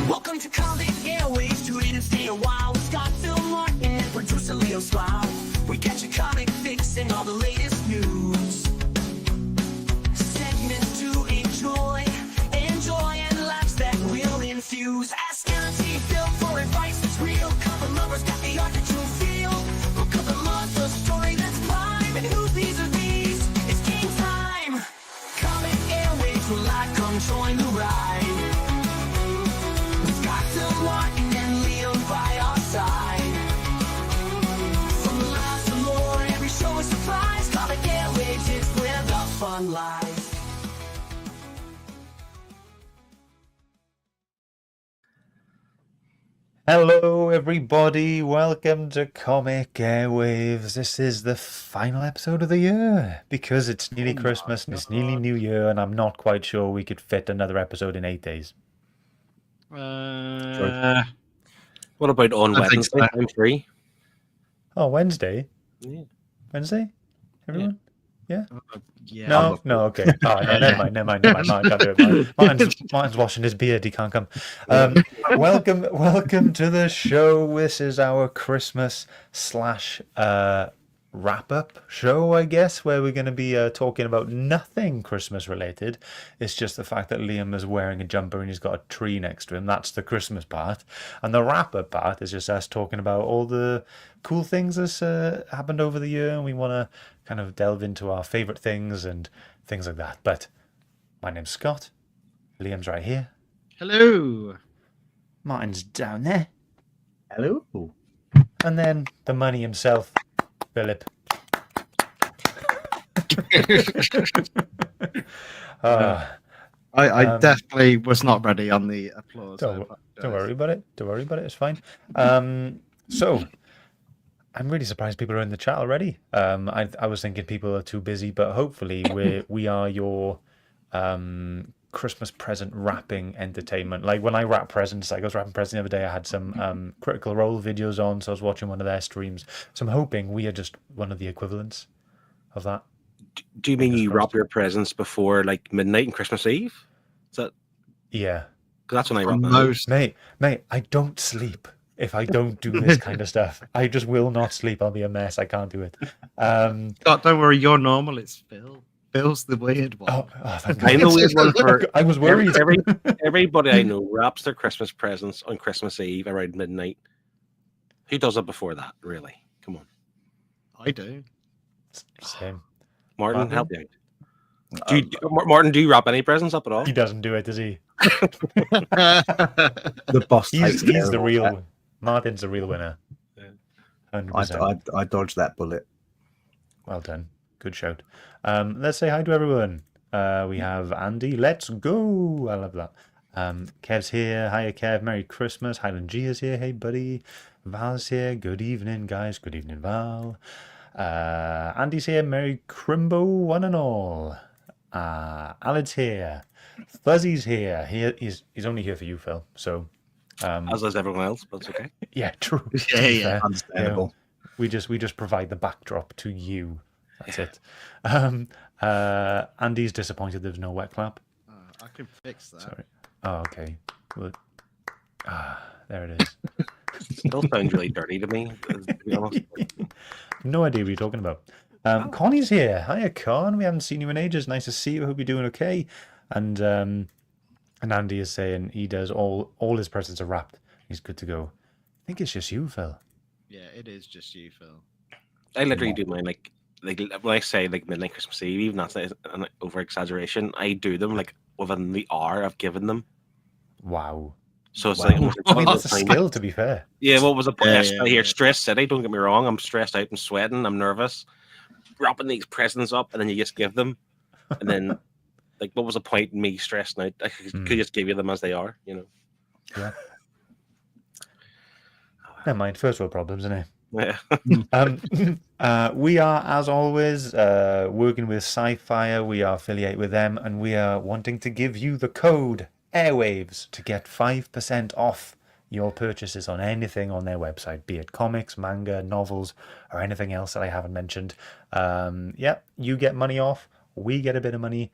Welcome to Comic Airwaves, tune in and stay a while. It's got Phil Martin and producer Leo Smile. We catch a comic fix and all the latest news. Segments to enjoy and laughs that will infuse. Ask Guarantee Phil for advice that's real. Cover lovers got the art that you'll feel. Book of the month, a story that's prime. And who's these are these? It's game time. Comic Airwaves will like come join the ride. Martin and Leo by our side. From laughs to more, every show is surprise. Comic Airwaves is where the fun lies. Hello, everybody. Welcome to Comic Airwaves. This is the final episode of the year because it's nearly Christmas and it's nearly New Year, and I'm not quite sure we could fit another episode in 8 days. What about on Wednesday? So. I'm free. Oh, Wednesday? Yeah. Wednesday? Everyone? Yeah? Yeah. No, okay. Oh, no, never mind. Martin can't do it. Martin's washing his beard. He can't come. Welcome to the show. This is our Christmas / wrap-up show, I guess, where we're going to be talking about nothing Christmas related. It's just the fact that Liam is wearing a jumper and he's got a tree next to him. That's the Christmas part. And the wrap-up part is just us talking about all the cool things that's happened over the year, and we want to kind of delve into our favourite things and things like that. But my name's Scott. Liam's right here. Hello. Martin's down there. Hello. And then the money himself, Philip. I definitely was not ready on the applause. Don't worry about it. Don't worry about it. It's fine. So I'm really surprised people are in the chat already. I was thinking people are too busy, but hopefully we are your Christmas present wrapping entertainment. Like when I wrap presents, like I was wrapping presents the other day, I had some Critical Role videos on, so I was watching one of their streams. So I'm hoping we are just one of the equivalents of that. Do you mean you wrap your presents before like midnight and Christmas Eve? Is that? Yeah. Because that's when I wrap Most... Mate, I don't sleep if I don't do this kind of stuff. I just will not sleep. I'll be a mess. I can't do it. Scott, don't worry, you're normal. It's Phil. Phil's the weird one. Thank I know weird one for. I was worried. Everybody I know wraps their Christmas presents on Christmas Eve around midnight. Who does it before that? Really? Come on. I do. Same. Martin, help me out. Martin, do you wrap any presents up at all? He doesn't do it, does he? The boss. He's the real. Martin's the real winner. 100%. I dodged that bullet. Well done. Good shout. Let's say hi to everyone. We have Andy. Let's go. I love that. Kev's here. Hiya, Kev. Merry Christmas. Highland G is here. Hey, buddy. Val's here. Good evening, guys. Good evening, Val. Andy's here. Merry Crimbo, one and all. Alad's here. Fuzzy's here. He's only here for you, Phil. So, as is everyone else, but it's okay. Yeah, true. Yeah. Understandable. You know, we just provide the backdrop to you. That's it. Andy's disappointed there's no wet clap. I can fix that. Sorry. Oh, okay. Well, there it is. Still sounds really dirty to me, to be honest. No idea what you're talking about. Connie's here. Hiya, Con. We haven't seen you in ages. Nice to see you. Hope you're doing okay. And Andy is saying he does all his presents are wrapped. He's good to go. I think it's just you, Phil. Yeah, it is just you, Phil. I literally do mine like when I say like midnight Christmas Eve, even that's an over exaggeration. I do them like within the hour I've given them. Wow. So it's Wow. like I mean, that's a skill, to be fair. Yeah, what was the point? Yeah. Here, stress city. Don't get me wrong. I'm stressed out. I'm sweating. I'm nervous. Wrapping these presents up, and then you just give them, and then like, what was the point in me stressing out? I could just give you them as they are, you know. Yeah. Never mind. First world problems, isn't it? Yeah. We are, as always, working with Sci-Fi. We are affiliate with them, and we are wanting to give you the code Airwaves to get 5% off your purchases on anything on their website, be it comics, manga, novels, or anything else that I haven't mentioned. You get money off, we get a bit of money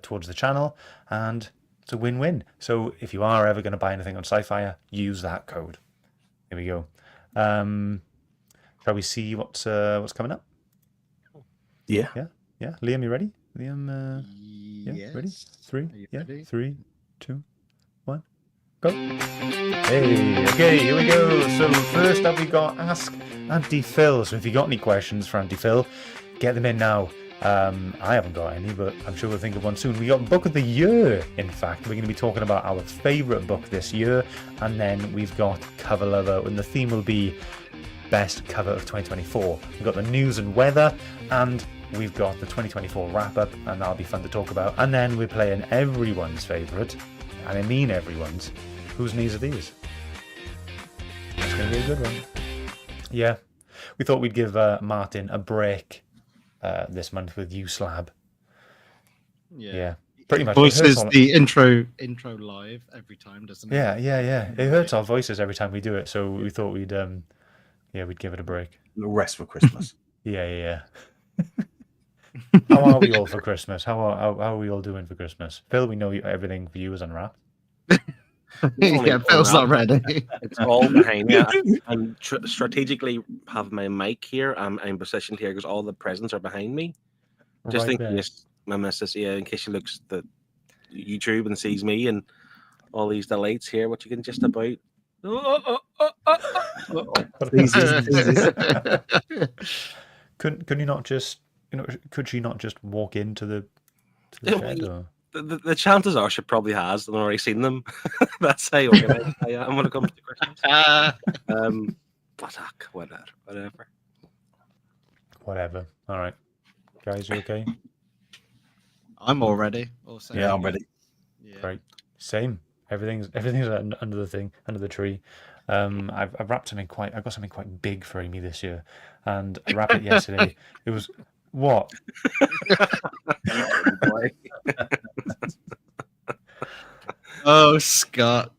towards the channel, and it's a win-win. So if you are ever going to buy anything on Sci-Fi, use that code. Here we go. Shall we see what's coming up? Yeah. Yeah. Liam, you ready? Liam, Yes. ready? Three. Are you Yeah. ready? 3, 2, 1, go. Hey. Okay. Here we go. So first up, we got Ask Auntie Phil. So if you got any questions for Auntie Phil, get them in now. I haven't got any, but I'm sure we'll think of one soon. We got Book of the Year, in fact. We're going to be talking about our favourite book this year. And then we've got Cover Lover, and the theme will be Best Cover of 2024. We've got the news and weather, and we've got the 2024 wrap-up, and that'll be fun to talk about. And then we're playing everyone's favourite, and I mean everyone's, Whose Knees Are These? It's going to be a good one. Yeah. We thought we'd give Martin a break this month with You Slab. Yeah. Pretty much. Voices the intro live every time, doesn't it? Yeah. It hurts our voices every time we do it, so we thought we'd give it a break. The rest for Christmas. Yeah. How are we all for Christmas? How are we all doing for Christmas? Phil, we know everything for you is unwrapped. Yeah, Phil's not ready. It's all behind me. I'm strategically have my mic here. I'm positioned here because all the presents are behind me. Just Right in there. case my missus, in case she looks at YouTube and sees me and all these delights here, what you can just about. Couldn't you not just, could she not just walk into the shed? Or? The chances are she probably has, and I've already seen them. That's how organized I am when it comes to Christmas. But Whatever. All right. Guys, you okay? I'm all ready. Also. Yeah, I'm ready. Yeah. Right. Same. Everything's under the tree. I've wrapped something I got something quite big for Amy this year, and I wrapped it yesterday. It was what? Oh, Scott.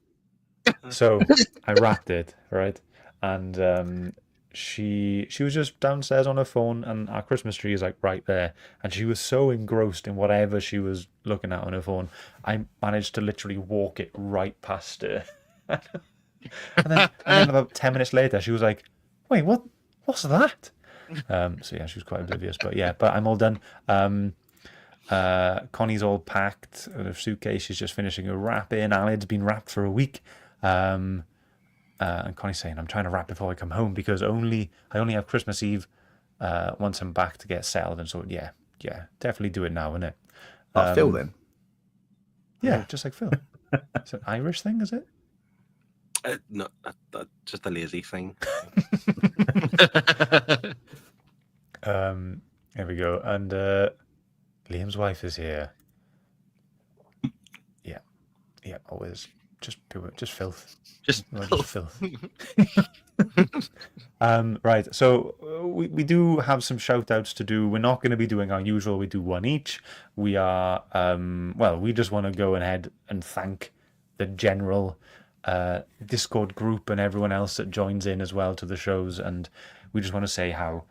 So I wrapped it, right, and she was just downstairs on her phone, and our Christmas tree is like right there, and she was so engrossed in whatever she was looking at on her phone, I managed to literally walk it right past her. and then about 10 minutes later, she was like, "Wait, what's that?" So yeah, she was quite oblivious, but I'm all done. Connie's all packed. Her suitcase, she's just finishing her wrapping. Alad's been wrapped for a week. And Connie's saying, "I'm trying to wrap before I come home because I only have Christmas Eve once I'm back to get settled." And so yeah, definitely do it now, innit? Phil then. Yeah, just like Phil. It's an Irish thing, is it? No, just a lazy thing. Here we go. And Liam's wife is here. Yeah, always just filth. Just Filth. Right, so we do have some shout outs to do. We're not going to be doing our usual, we do one each. We are we just want to go ahead and thank the general Discord group and everyone else that joins in as well to the shows, and we just want to say how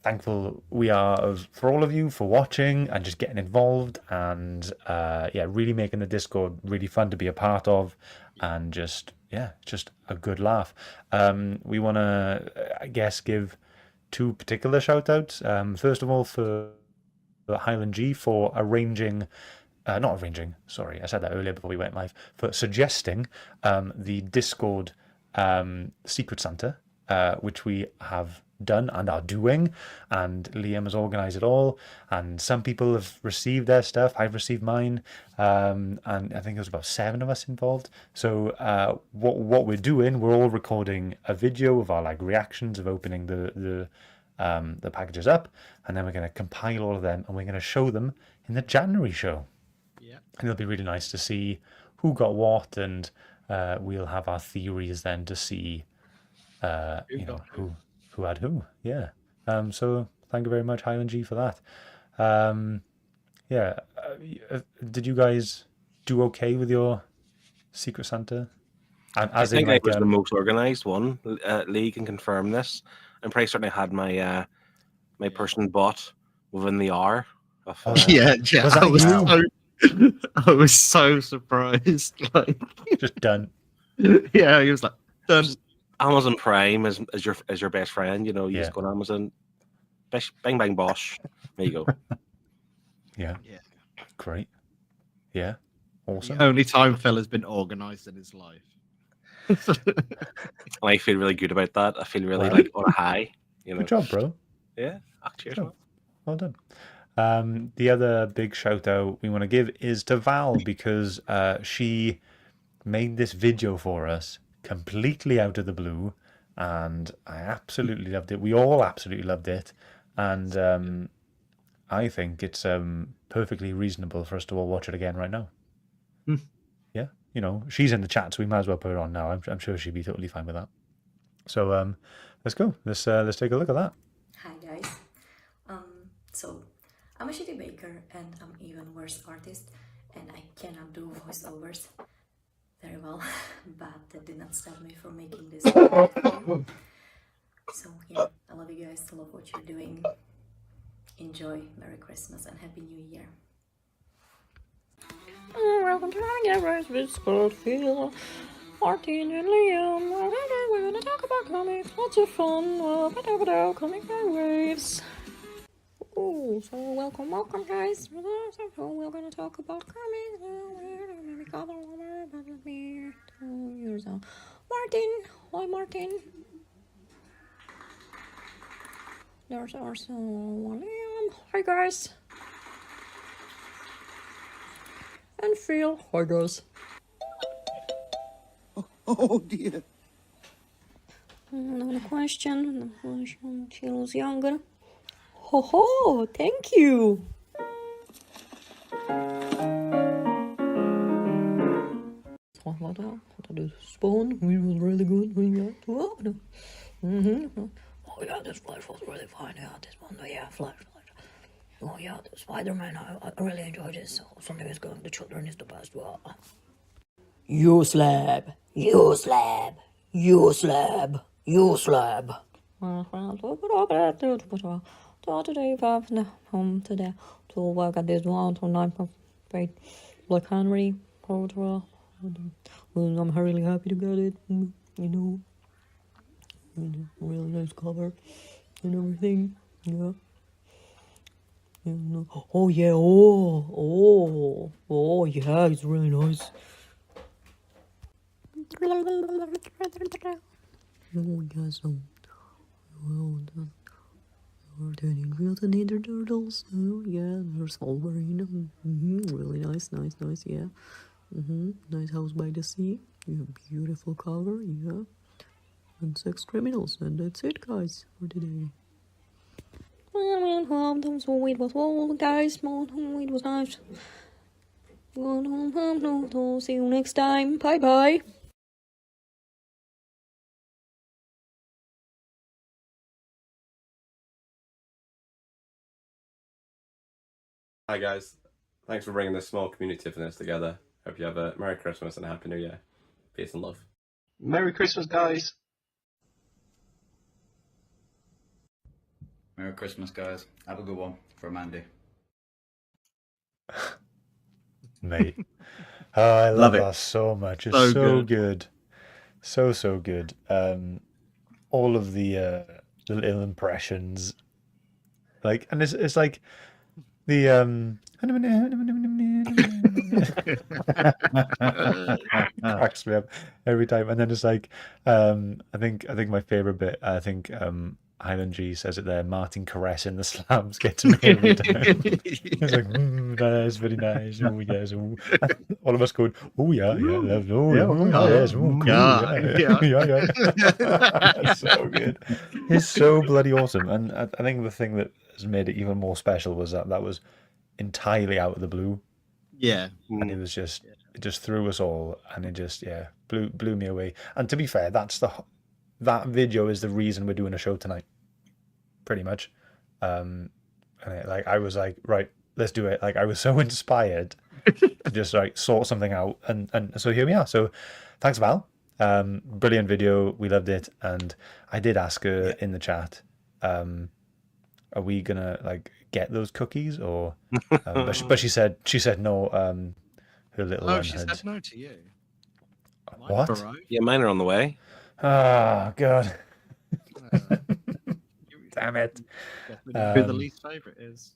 thankful we are for all of you for watching and just getting involved, and really making the Discord really fun to be a part of, and just a good laugh. We want to, I guess, give two particular shout outs. First of all, for Highland G for not arranging, sorry, I said that earlier before we went live, for suggesting the Discord Secret Santa, which we have done and are doing, and Liam has organized it all, and some people have received their stuff. I've received mine, and I think there's about 7 of us involved. So what we're doing, we're all recording a video of our reactions of opening the packages up, and then we're going to compile all of them and we're going to show them in the January show. And it'll be really nice to see who got what, and we'll have our theories then to see who who had who. Yeah. So thank you very much, Highland G, for that. Yeah. Did you guys do okay with your Secret Santa? And I as in think like I was the most organized one. Lee can confirm this. I'm pretty certain I had my person bought within the hour of. Yeah, Was I that was you? I was so surprised. Like, Just done. yeah, he was like, done. Amazon Prime is your best friend. You know, you Yeah. just go on Amazon, bang bang bosh. There you go. Yeah. Yeah. Great. Yeah. Awesome. The only time Phil has been organized in his life. And I feel really good about that. I feel really Wow. like on a high. You know. Good job, bro. Yeah. Cheers, Good man. job. Well done. The other big shout out we want to give is to Val because she made this video for us completely out of the blue, and I absolutely loved it. We all absolutely loved it, and I think it's perfectly reasonable for us to all watch it again right now. Yeah, you know, she's in the chat, so we might as well put her on now. I'm sure she'd be totally fine with that. So let's go. Let's take a look at that. Hi guys. So I'm a shitty baker and I'm even worse artist and I cannot do voiceovers very well, but that did not stop me from making this video. So yeah, I love you guys, I love what you're doing. Enjoy, Merry Christmas and Happy New Year. Welcome to Comic Airwaves with Scott, Phil, Martin, and Liam. We're gonna talk about comics, lots of fun. Comic Airwaves. Oh, so welcome guys. So we're gonna talk about comics. Maybe cover over, but let me 2 years old. Martin, hi Martin. There's also Liam. Hi guys. And Phil, hi guys. Oh dear. Another question. She was younger. Ho ho! Thank you. The spoon, it was really good. Oh yeah, this flash was really fine. Yeah, this one, yeah, flash. Oh yeah, the Spider-Man, I really enjoyed it. So something is going. The children is the best. Well, you slab. Today, home today to work at this one to 9.8 Black Henry. I'm really happy to get it. You know, really nice cover and everything. Yeah. Oh yeah. Oh yeah. It's really nice. Oh yeah. So well done. We're turning real to Ninja Turtles. Oh yeah, there's Wolverine. Really nice, yeah. Nice House by the Sea. Yeah, beautiful cover, yeah. And Sex Criminals, and that's it, guys, for today. So it was all, guys. It was nice. See you next time. Bye bye. Hi guys, thanks for bringing this small community of this together. Hope you have a Merry Christmas and a Happy New Year. Peace and love. Merry Christmas, guys. Merry Christmas, guys. Have a good one from Andy. Mate. Oh, I love that so much. It's So so good. good. So good. All of the little impressions. Like, and it's like the cracks me up every time. And then it's like I think my favorite bit, I think Highland G says it there, Martin caressing the slabs gets me every time. It's like, nice, very nice. Oh yes. Ooh. All of us going, oh yeah, love, oh yes, cool, yeah. That's so good. It's so bloody awesome. And I think the thing that has made it even more special was that was entirely out of the blue, Yeah. and it was just it just threw us all, and it just blew me away. And to be fair, that's that video is the reason we're doing a show tonight, pretty much. And I was like, right, let's do it. Like, I was so inspired to just like sort something out, and so here we are. So thanks, Val. Brilliant video, we loved it. And I did ask her in the chat, are we gonna like get those cookies, or but she said no. Her little one she had said no to you. Mine what? arrived. Yeah, mine are on the way. Oh god. Damn it. Who the least favourite is.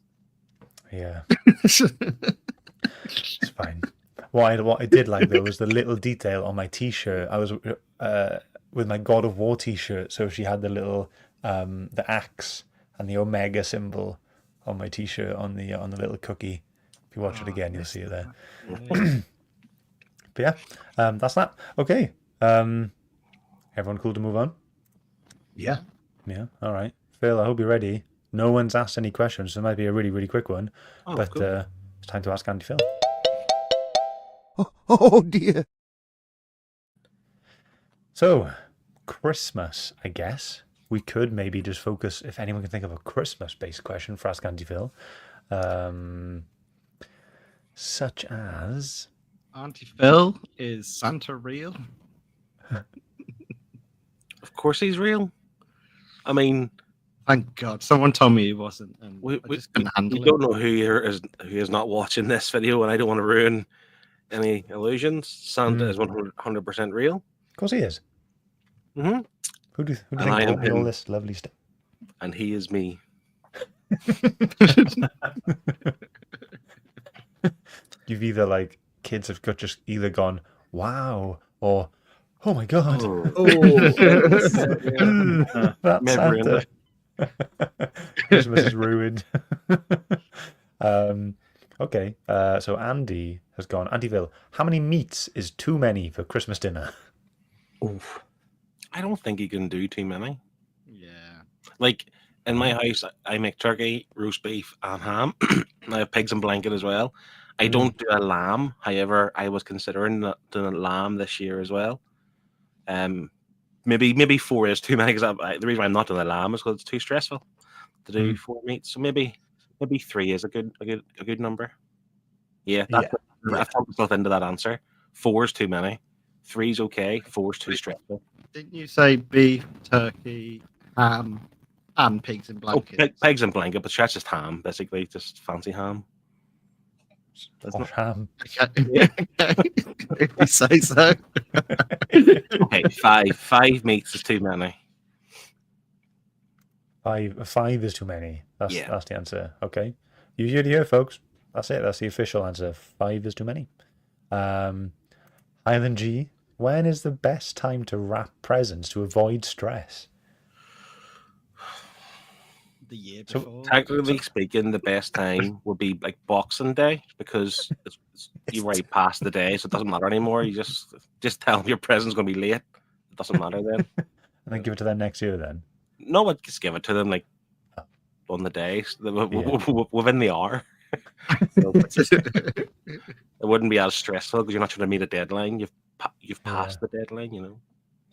Yeah. It's fine. What I did like though was the little detail on my t-shirt. I was with my God of War t-shirt, so she had the little the axe and the Omega symbol on my t-shirt on the little cookie. If you watch it again, you'll see it there. But yeah, that's that. Okay. Everyone cool to move on? Yeah. Yeah. All right. Phil, I hope you're ready. No one's asked any questions, so it might be a really, really quick one. Oh, but cool. it's time to ask Andy Phil. Oh dear. So, Christmas, I guess. We could maybe just focus, if anyone can think of a Christmas-based question for Ask Auntie Phil. Such as... Auntie Phil, is Santa real? Of course he's real. I mean, Thank God. Someone told me he wasn't. And we I just couldn't handle you it. don't know who is not watching this video, and I don't want to ruin any illusions. Santa is 100% real. Of course he is. Mm-hmm. Who do you And think I am taught me all him. this lovely stuff? And he is me. You've either, like, kids have just either gone, wow, or, oh my God. That's May have ruined Santa. Christmas is ruined. Okay, so Andy has gone. Andyville, how many meats is too many for Christmas dinner? Oof. I don't think you can do too many. Yeah. Like in my house, I make turkey, roast beef, and ham. I have pigs and blanket as well. I don't do a lamb. However, I was considering doing a lamb this year as well. Maybe 4 is too many, because the reason why I'm not doing a lamb is because it's too stressful to do 4 meats. So maybe 3 is a good number. Yeah, I've talked myself into that answer. 4 is too many. 3 is okay. 4 is too stressful. Didn't you say beef, turkey, ham, and pigs in blankets? Pigs and blanket, but that's just ham, basically, just fancy ham. Or ham. Okay. If you say so. Okay, 5 meats is too many. 5 is too many. That's Yeah. that's the answer. Okay, you heard it here, folks. That's it. That's the official answer. 5 is too many. Island G, when is the best time to wrap presents to avoid stress? The year So, before. Technically speaking, the best time would be like Boxing Day, because you've already passed the day, so it doesn't matter anymore. You just tell them your present's going to be late. It doesn't matter then. And then give it to them next year then. No, I'd just give it to them like on the day, within the hour. So it wouldn't be as stressful because you're not trying to meet a deadline. You've passed the deadline, you know.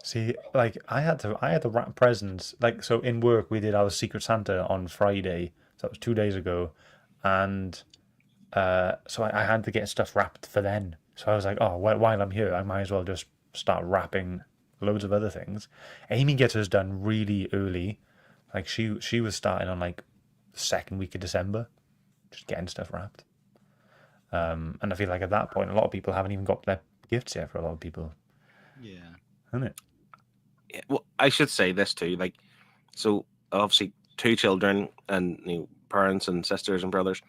See, like I had to wrap presents. Like, so in work we did our Secret Santa on Friday. So that was 2 days ago, and so I had to get stuff wrapped for then. So I was like, oh, while I'm here, I might as well just start wrapping loads of other things. Amy gets hers done really early. Like she was starting on like the second week of December, just getting stuff wrapped. And I feel like at that point, a lot of people haven't even got their gifts yet. For a lot of people, Yeah. isn't it? Yeah, well, I should say this too. Like, so obviously 2 children and parents and sisters and brothers.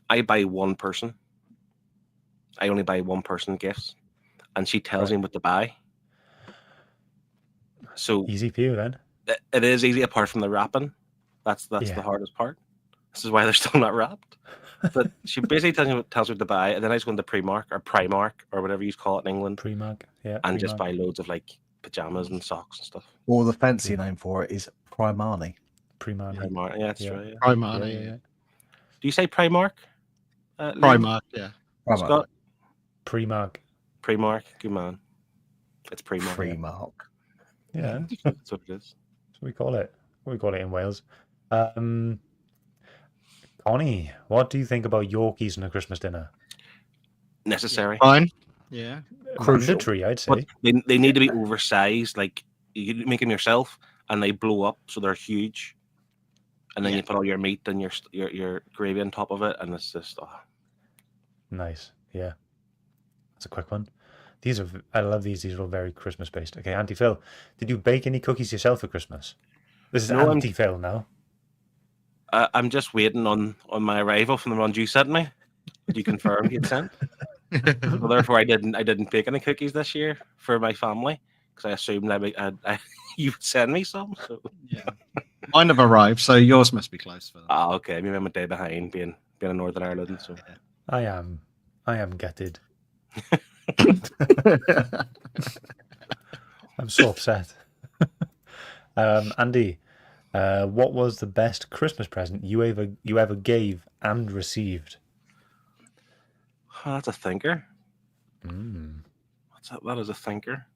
I buy one person. I only buy one person gifts, and she tells me what to buy. So Easy for you then. it is easy, apart from the wrapping. That's the hardest part. This is why they're still not wrapped. But she basically tells me what to buy, and then I just go into Primark or whatever you call it in England, Primark, yeah, and just Primark. buy loads of like pajamas and socks and stuff. Or the fancy name for it is Primani. Primark. Primark, yeah, that's Yeah. right. Yeah. Primark. Yeah. Do you say Primark? Liam? Primark, yeah. Scott? Primark. Primark, good man. It's Primark. Primark. Yeah, That's what it is. that's what we call it. We call it in Wales. Um, Connie, what do you think about Yorkies in a Christmas dinner? Necessary. Fine. Yeah. Crucial. Mandatory, I'd But say. they need to be oversized. Like you can make them yourself, and they blow up, so they're huge. And then Yeah. you put all your meat and your gravy on top of it, and it's just Nice. Yeah. That's a quick one. These are, I love these. These are all very Christmas based. Okay, Auntie Phil, did you bake any cookies yourself for Christmas? This is No, Auntie Phil now. I'm just waiting on my arrival from the ones you sent me. You confirmed you'd sent. So therefore, I didn't bake any cookies this year for my family because I assumed you would send me some. So Yeah. Mine have arrived, so yours must be close for that. okay, maybe I'm a day behind being in Northern Ireland. So I am gutted. I'm so upset. Andy, what was the best Christmas present you ever gave and received? that's a thinker. Mm. That is a thinker.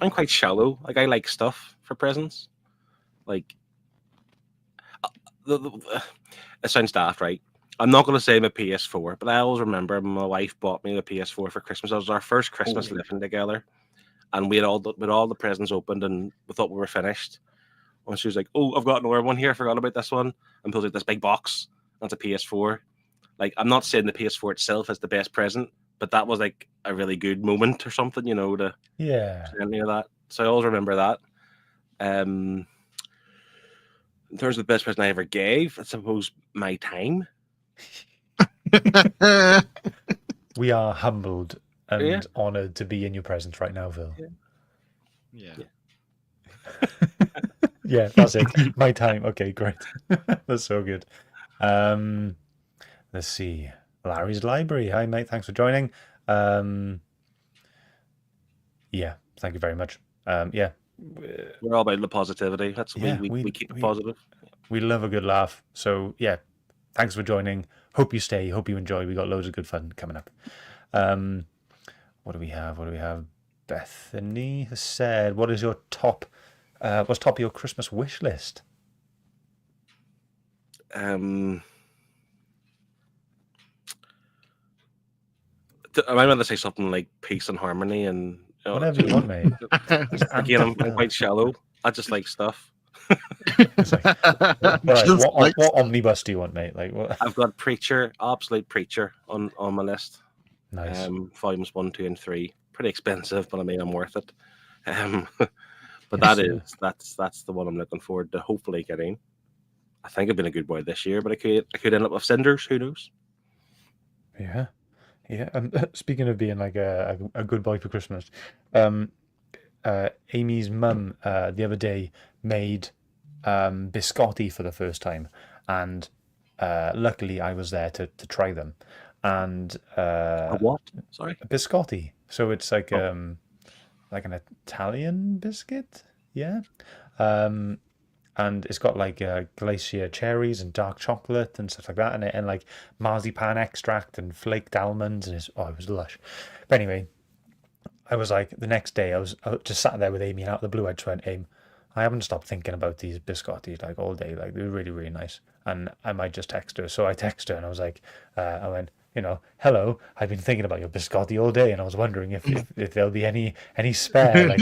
I'm quite shallow. Like I like stuff for presents. Like it sounds daft, right? I'm not going to say my PS4, but I always remember my wife bought me the PS4 for Christmas. It was our first Christmas living together, and we had all the presents opened, and we thought we were finished. And she was like, "Oh, I've got another one here. I forgot about this one." And pulls out this big box. That's a PS4. Like I'm not saying the PS4 itself is the best present, but that was like a really good moment or something, you know, to Yeah. send me that. So I always remember that. In terms of the best present I ever gave, I suppose my time. We are humbled and Yeah. honoured to be in your presence right now, Phil. Yeah. Yeah, that's it. My time. Okay, great. That's so good. Let's see. Larry's Library. Hi, mate. Thanks for joining. Yeah, thank you very much. Yeah. We're all about the positivity. That's Yeah, we keep it positive. We love a good laugh. So yeah, thanks for joining. Hope you stay. Hope you enjoy. We got loads of good fun coming up. What do we have? Bethany has said, "What is your top? What's top of your Christmas wish list?" I might want to say something like peace and harmony and Whatever you want, mate. Again, I'm quite shallow. I just like stuff. It's like, what omnibus do you want, mate? Like what? I've got Preacher, absolute Preacher on my list. Nice. Volumes 1, 2, and 3. Pretty expensive, but I mean I'm worth it. But Yes, that's the one I'm looking forward to hopefully getting. I think I've been a good boy this year, but I could end up with Cinders. Who knows? Yeah. Speaking of being like a good boy for Christmas, Amy's mum the other day made biscotti for the first time, and luckily I was there to try them. And A what? Sorry. biscotti. So it's like an Italian biscuit, yeah. And it's got like glacier cherries and dark chocolate and stuff like that in it, and like marzipan extract and flaked almonds, and it was lush. But anyway, I was like, the next day I just sat there with Amy, and out of the blue I just went, Aim, I haven't stopped thinking about these biscotti like all day. Like they're really, really nice, and I might just text her. So I texted her and I was like, I went, hello, I've been thinking about your biscotti all day, and I was wondering if there'll be any spare, like,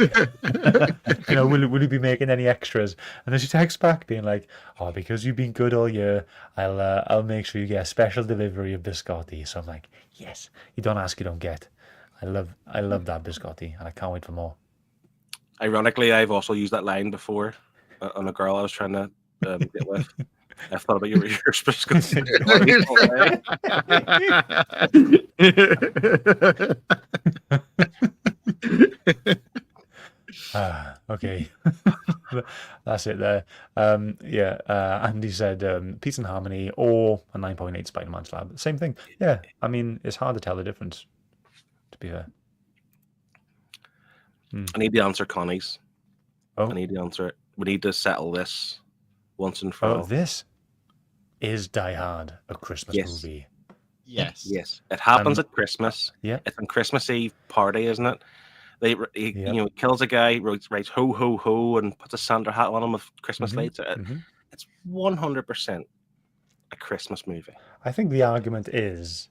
will you be making any extras? And then she texts back being like, oh, because you've been good all year, I'll make sure you get a special delivery of biscotti. So I'm like, yes, you don't ask, you don't get. I love that biscotti, and I can't wait for more. Ironically, I've also used that line before on a girl I was trying to get with. I've thought about your biscotti. Okay. That's it there. Andy said Peace and Harmony or a 9.8 Spider-Man slab. Same thing. Yeah, I mean, it's hard to tell the difference, to be fair. I need to answer Connie's. Oh. I need to answer it. We need to settle this once and for all. This is Die Hard, a Christmas movie. Yes. Yes. It happens at Christmas. Yeah. It's a Christmas Eve party, isn't it? He kills a guy, writes ho ho ho, and puts a Santa hat on him with Christmas lights. It's 100% a Christmas movie. I think the argument is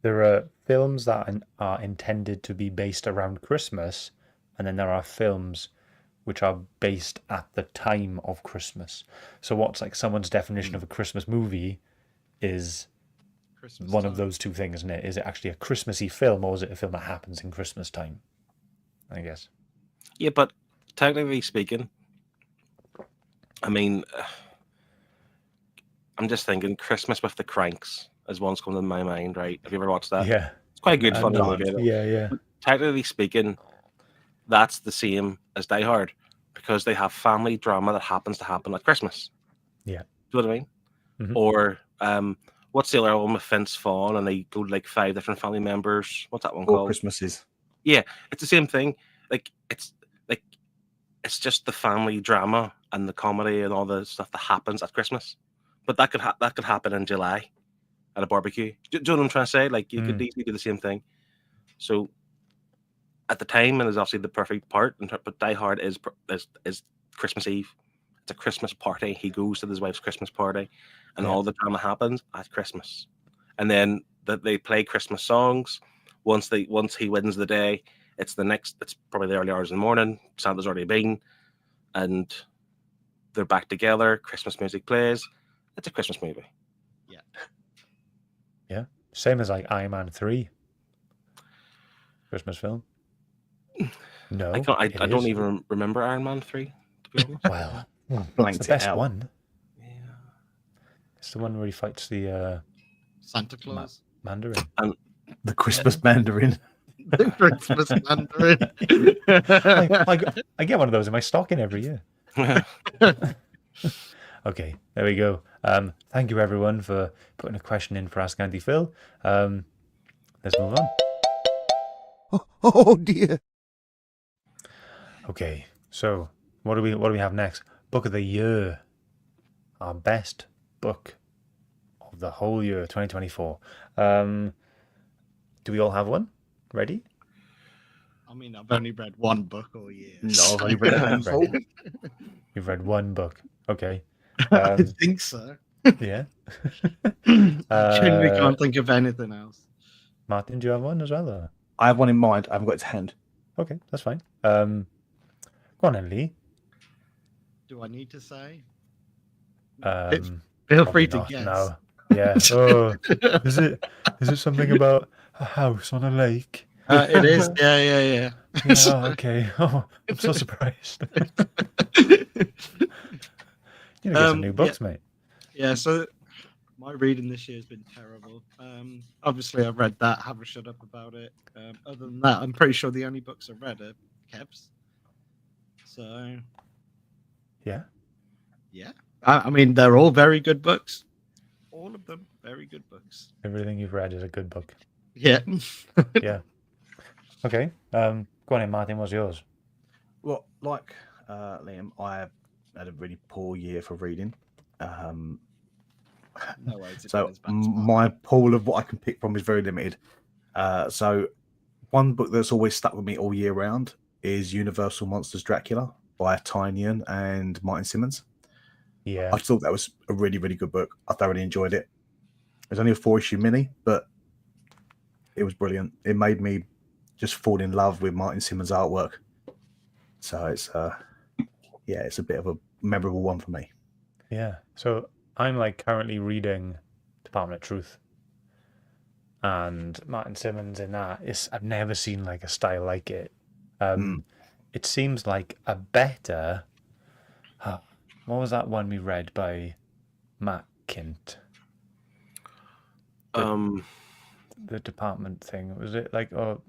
there are films that are intended to be based around Christmas, and then there are films which are based at the time of Christmas. So what's like someone's definition of a Christmas movie is Christmas one time. of those two things, isn't it? Is it actually a Christmassy film, or is it a film that happens in Christmas time? I guess. Yeah, but technically speaking, I mean, I'm just thinking Christmas with the Cranks is one's coming to my mind, right? Have you ever watched that? Yeah. It's quite a good fun movie. Yeah. But technically speaking, that's the same as Die Hard because they have family drama that happens to happen at Christmas. Yeah. Do you know what I mean? Or what's the other one with Vince Vaughn and they go to like 5 different family members? What's that one Four called? Christmases. Yeah, it's the same thing. It's just the family drama and the comedy and all the stuff that happens at Christmas. But that could happen in July at a barbecue. Do you know what I'm trying to say? Like you could easily do the same thing. So at the time, and is obviously the perfect part. But Die Hard is Christmas Eve. It's a Christmas party. He goes to his wife's Christmas party, and all the drama happens at Christmas. And then they play Christmas songs. Once he wins the day, it's probably the early hours in the morning. Santa's already been, and they're back together. Christmas music plays. It's a Christmas movie. Yeah. Same as like Iron Man 3. Christmas film. No. I don't even remember Iron Man 3, to be honest. Well, it's the best one. Yeah. It's the one where he fights the Santa Claus. Mandarin. And The Christmas Mandarin. The Christmas Mandarin. I get one of those in my stocking every year. Okay, there we go. Thank you everyone for putting a question in for Ask Auntie Phil. Let's move on. Oh dear. Okay, so what do we have next? Book of the year. Our best book of the whole year, 2024. Do we all have one ready? I mean, I've only read one book all year. No, I've only read a handful. You've read one book. Okay. I think so. Yeah. Genuinely can't think of anything else. Martin, do you have one as well? Or? I have one in mind. I haven't got it to hand. Okay, that's fine. Go on then, Lee. Do I need to say? Probably Feel free to not, guess. No. Yeah. Oh, is it something about a house on a lake? It is. Yeah. Yeah, okay. Oh, I'm so surprised. You know, get some new books, mate. Yeah, so my reading this year has been terrible. Obviously, I've read that, have a shut up about it. Other than that, I'm pretty sure the only books I've read are Kev's. So, Yeah. I mean, they're all very good books. All of them, very good books. Everything you've read is a good book. Yeah. Yeah. Okay. Go on in, Martin. What's yours? Well, like Liam, I had a really poor year for reading. No worries, it So goes back to mine. my pool of what I can pick from is very limited. So one book that's always stuck with me all year round is Universal Monsters Dracula by Tynion and Martin Simmons. Yeah. I thought that was a really, really good book. I thoroughly enjoyed it. It was only a 4-issue mini, but it was brilliant. It made me just fall in love with Martin Simmons' artwork. So it's it's a bit of a memorable one for me. Yeah. So I'm like currently reading Department of Truth. And Martin Simmons in that I've never seen like a style like it. It seems like a better what was that one we read by Matt Kint? The department thing. Was it like you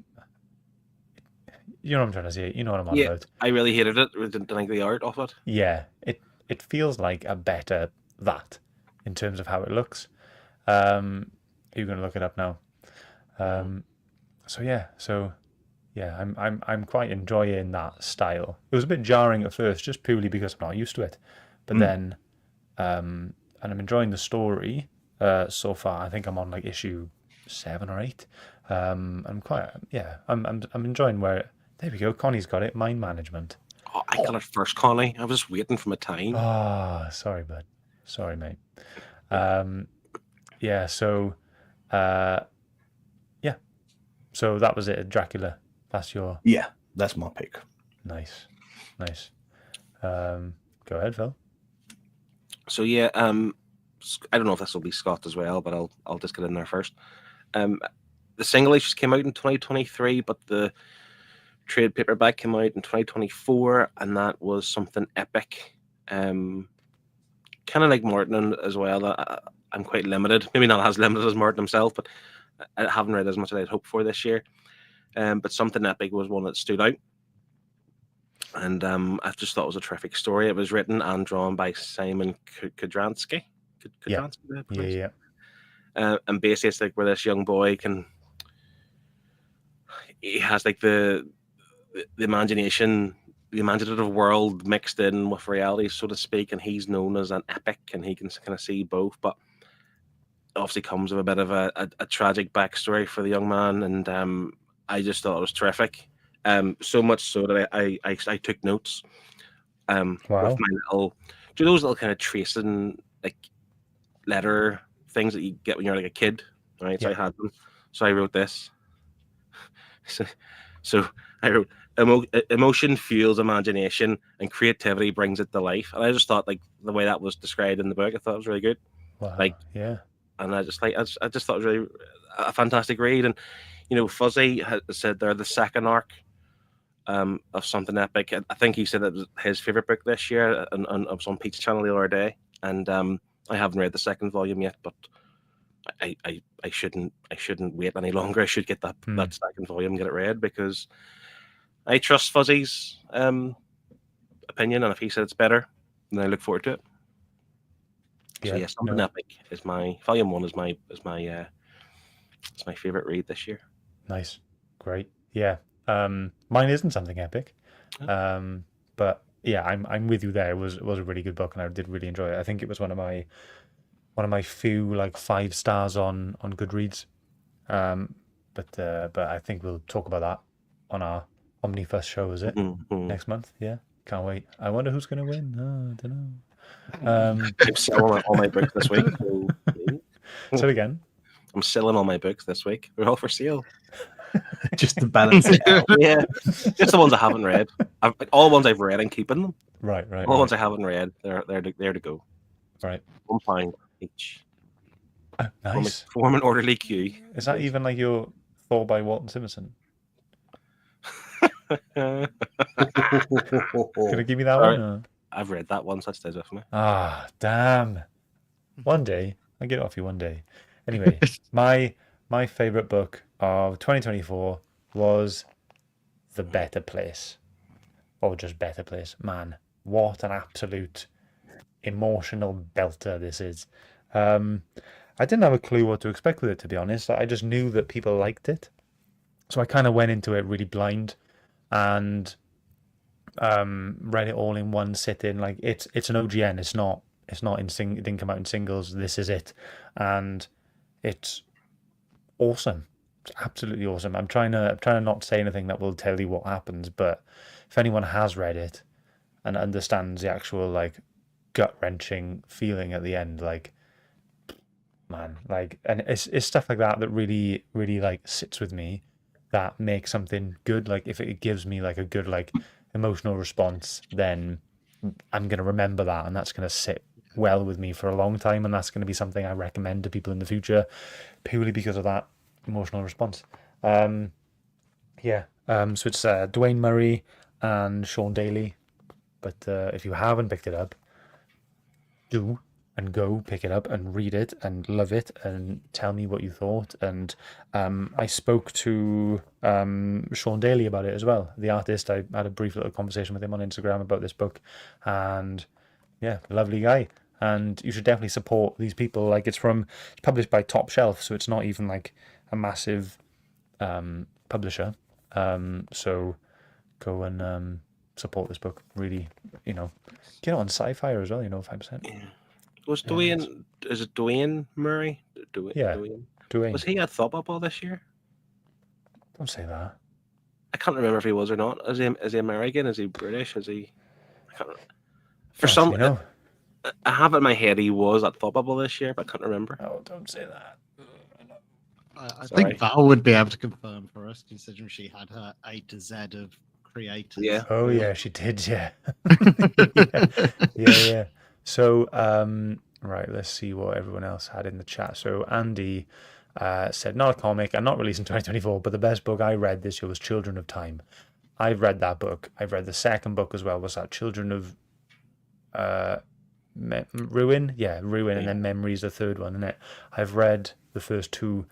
know what I'm trying to say? You know what I'm on about. I really hated it. I didn't like the art of it. Yeah, it feels like a better that in terms of how it looks. You're gonna look it up now. So I'm quite enjoying that style. It was a bit jarring at first, just purely because I'm not used to it. But then, and I'm enjoying the story so far. I think I'm on like issue 7 or 8. I'm enjoying where There we go. Connie's got it. Mind management. Oh, I got it first, Connie. I was waiting for my time. Ah, sorry, bud. Sorry, mate. Yeah. So, yeah. So that was it. Dracula. That's your Yeah, that's my pick. nice. Go ahead, Phil. So yeah, I don't know if this will be Scott as well, but I'll just get in there first. The single issues came out in 2023, but the trade paperback came out in 2024, and that was something epic. Kind of like Martin as well. I'm quite limited, maybe not as limited as Martin himself, but I haven't read as much as I'd hoped for this year. But something epic was one that stood out, and I just thought it was a terrific story. It was written and drawn by Simon Kudransky. Yeah. And basically, it's like where this young boy he has like the imagination, the imaginative world mixed in with reality, so to speak, and he's known as an epic, and he can kind of see both, but obviously comes with a bit of a tragic backstory for the young man, and I just thought it was terrific. So much so that I took notes Wow. with my little, do those little kind of tracing like letter things that you get when you're like a kid, right? So Yeah. I had them. So I wrote this. So I wrote, emotion fuels imagination and creativity brings it to life. And I just thought like the way that was described in the book, I thought it was really good. Wow. Like, yeah. And I just thought it was really a fantastic read. And Fuzzy has said they're the second arc of something epic. I think he said it was his favorite book this year, and I was on Pete's channel the other day, and I haven't read the second volume yet, but I shouldn't wait any longer. I should get that second volume and get it read, because I trust Fuzzy's opinion, and if he said it's better, then I look forward to it. So yeah, something epic is my volume 1 is my it's my favorite read this year. Nice, great. Yeah, mine isn't something epic, but yeah, I'm with you there. It was a really good book, and I did really enjoy it. I think it was one of my few like 5 stars on Goodreads. But I think we'll talk about that on our Omnifest show. Is it next month? Yeah, can't wait. I wonder who's going to win. Oh, I don't know. I'm selling all my books this week. So again, I'm selling all my books this week. They're all for sale. Just to balance it out. Yeah, just the ones I haven't read. All the ones I've read, I'm keeping them. Right. All the ones I haven't read, they're to go. Right. £1 each. Nice. Form an orderly queue. Is that even like your Thor by Walton Simonson? Can you give me that one? Or? I've read that once. That stays with me. Ah, damn. One day. I'll get it off you one day. Anyway, my favorite book of 2024 was The Better Place. Or just Better Place. Man, what an absolute emotional belter this is. I didn't have a clue what to expect with it, to be honest. I just knew that people liked it. So I kind of went into it really blind and read it all in one sitting. Like it's an OGN. It didn't come out in singles. This is it, and it's awesome. It's absolutely awesome. I'm trying to not say anything that will tell you what happens, but if anyone has read it and understands the actual like gut-wrenching feeling at the end, like, man, like, and it's stuff like that really really like sits with me, that makes something good. Like if it gives me like a good like emotional response, then I'm going to remember that, and that's going to sit well with me for a long time, and that's going to be something I recommend to people in the future purely because of that emotional response. So it's Dwayne Murray and Sean Daly, but if you haven't picked it up, do, and go pick it up and read it and love it and tell me what you thought. And I spoke to Sean Daly about it as well, the artist. I had a brief little conversation with him on Instagram about this book, and yeah, lovely guy. And you should definitely support these people. Like it's published by Top Shelf, so it's not even like a massive publisher. So go and support this book. Really, get it on Sci-Fi as well. 5%. Yeah. Was Dwayne? Is it Dwayne Murray? Dwayne. Was he at Thought Bubble this year? Don't say that. I can't remember if he was or not. Is he American? Is he British? Is he? I can't remember. For Don't some, actually know. I have in my head he was at Thought Bubble this year, but I can't remember. Oh, don't say that. I Sorry. think Val would be able to confirm for us, considering she had her A to Z of creators. Yeah. Oh yeah, she did. Yeah. Yeah. So right, let's see what everyone else had in the chat. So Andy said, not a comic and not released in 2024, but the best book I read this year was Children of Time. I've read that book. I've read the second book as well. Was that Children of Ruin? Yeah, Ruin, and then Memories, the third one, isn't it? I've read the first two.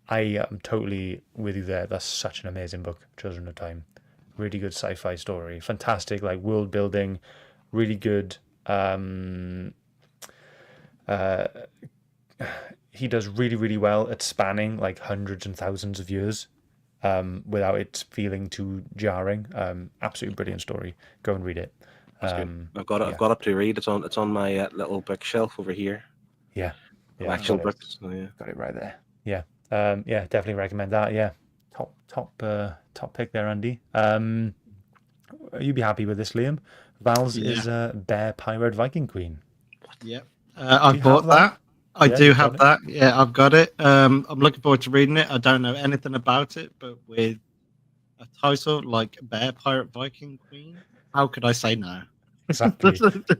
I am totally with you there. That's such an amazing book, Children of Time. Really good sci-fi story. Fantastic, like world building. Really good. He does really, really well at spanning like hundreds and thousands of years without it feeling too jarring. Absolutely brilliant story. Go and read it. That's good. I've got up to read. It's on my little bookshelf over here. Yeah. Actual books. So, yeah. Got it right there. Yeah. Yeah, definitely recommend that. Yeah. Top pick there, Andy. You'd be happy with this, Liam. Val's is Bear Pirate Viking Queen. Yep. I've bought that. I do have that. Yeah, I've got it. I'm looking forward to reading it. I don't know anything about it, but with a title like Bear Pirate Viking Queen, how could I say no? Exactly.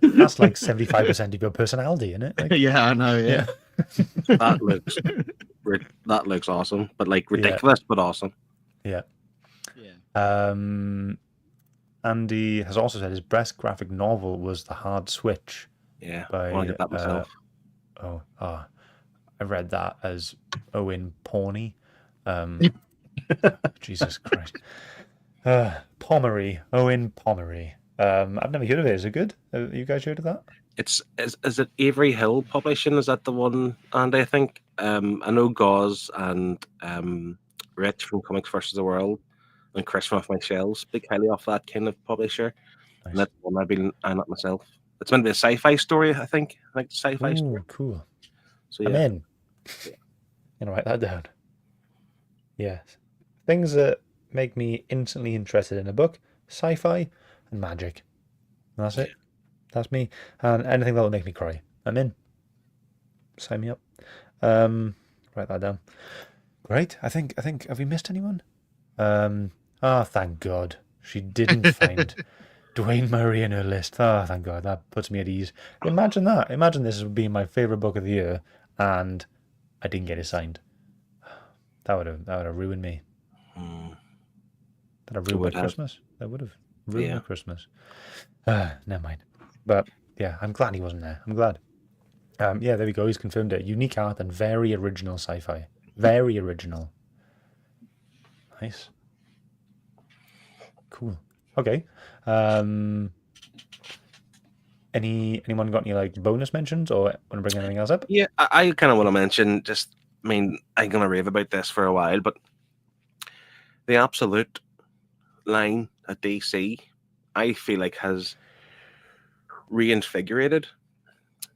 That's like 75% of your personality, isn't it? Like, yeah, I know. Yeah. that looks awesome, but like ridiculous, but awesome. Yeah. Yeah. Andy has also said his best graphic novel was The Hard Switch. Yeah, by, I want to get that myself. I read that as Owen Pawnee. Jesus Christ. Owen Pomery. I've never heard of it. Is it good? Have you guys heard of that? Is it Avery Hill Publishing? Is that the one? And I think I know Gauze and Rich from Comics versus the World and Chris from Off My Shelves speak highly off that kind of publisher. Nice. And that's the one I've been eyeing up myself. It's meant to be a sci-fi story, I think. Like sci-fi story. Cool. So yeah. I'm in. I'm gonna write that down. Yes. Things that make me instantly interested in a book: sci-fi and magic. And that's it. That's me. And anything that will make me cry, I'm in. Sign me up. Write that down. Great. I think. Have we missed anyone? Thank God. She didn't find Dwayne Murray in her list. Thank God. That puts me at ease. Imagine that. Imagine this would be my favorite book of the year, and I didn't get it signed. That would have ruined me. That would have ruined my Christmas. That would have ruined my Christmas. Never mind. But yeah, I'm glad he wasn't there. I'm glad. Yeah, there we go. He's confirmed it. Unique art and very original sci-fi. Very original. Nice. Cool. Okay. Anyone got any like bonus mentions or want to bring anything else up? Yeah, I kind of want to mention I'm gonna rave about this for a while, but the Absolute line at DC, I feel like has reinvigorated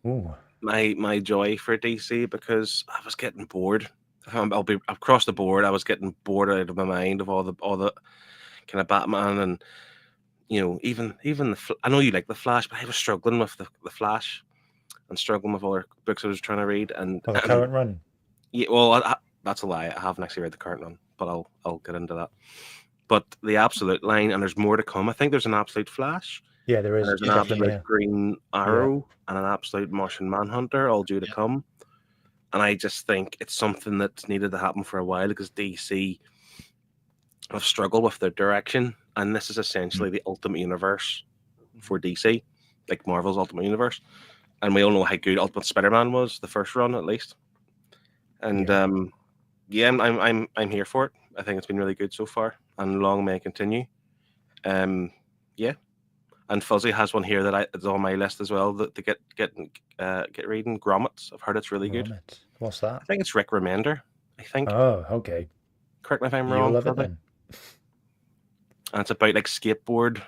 my joy for DC, because I was getting bored. Across the board, I was getting bored out of my mind of all the kind of Batman, and even I know you like the Flash, but I was struggling with the Flash and struggling with other books I was trying to read. And the current run. Yeah, well, that's a lie. I haven't actually read the current one, but I'll get into that. But the Absolute line, and there's more to come. I think there's an Absolute Flash. Yeah, there is. There's an Absolute Green Arrow and an Absolute Martian Manhunter, all due to come. And I just think it's something that's needed to happen for a while, because DC have struggled with their direction, and this is essentially the Ultimate Universe for DC, like Marvel's Ultimate Universe. And we all know how good Ultimate Spider-Man was, the first run at least. And I'm here for it. I think it's been really good so far, and long may it continue. And Fuzzy has one here that it's on my list as well to get reading. Grommets. I've heard it's really good. What's that? I think it's Rick Remender. I think. Oh, okay. Correct me if I'm You'll wrong. love it then. And it's about like skateboard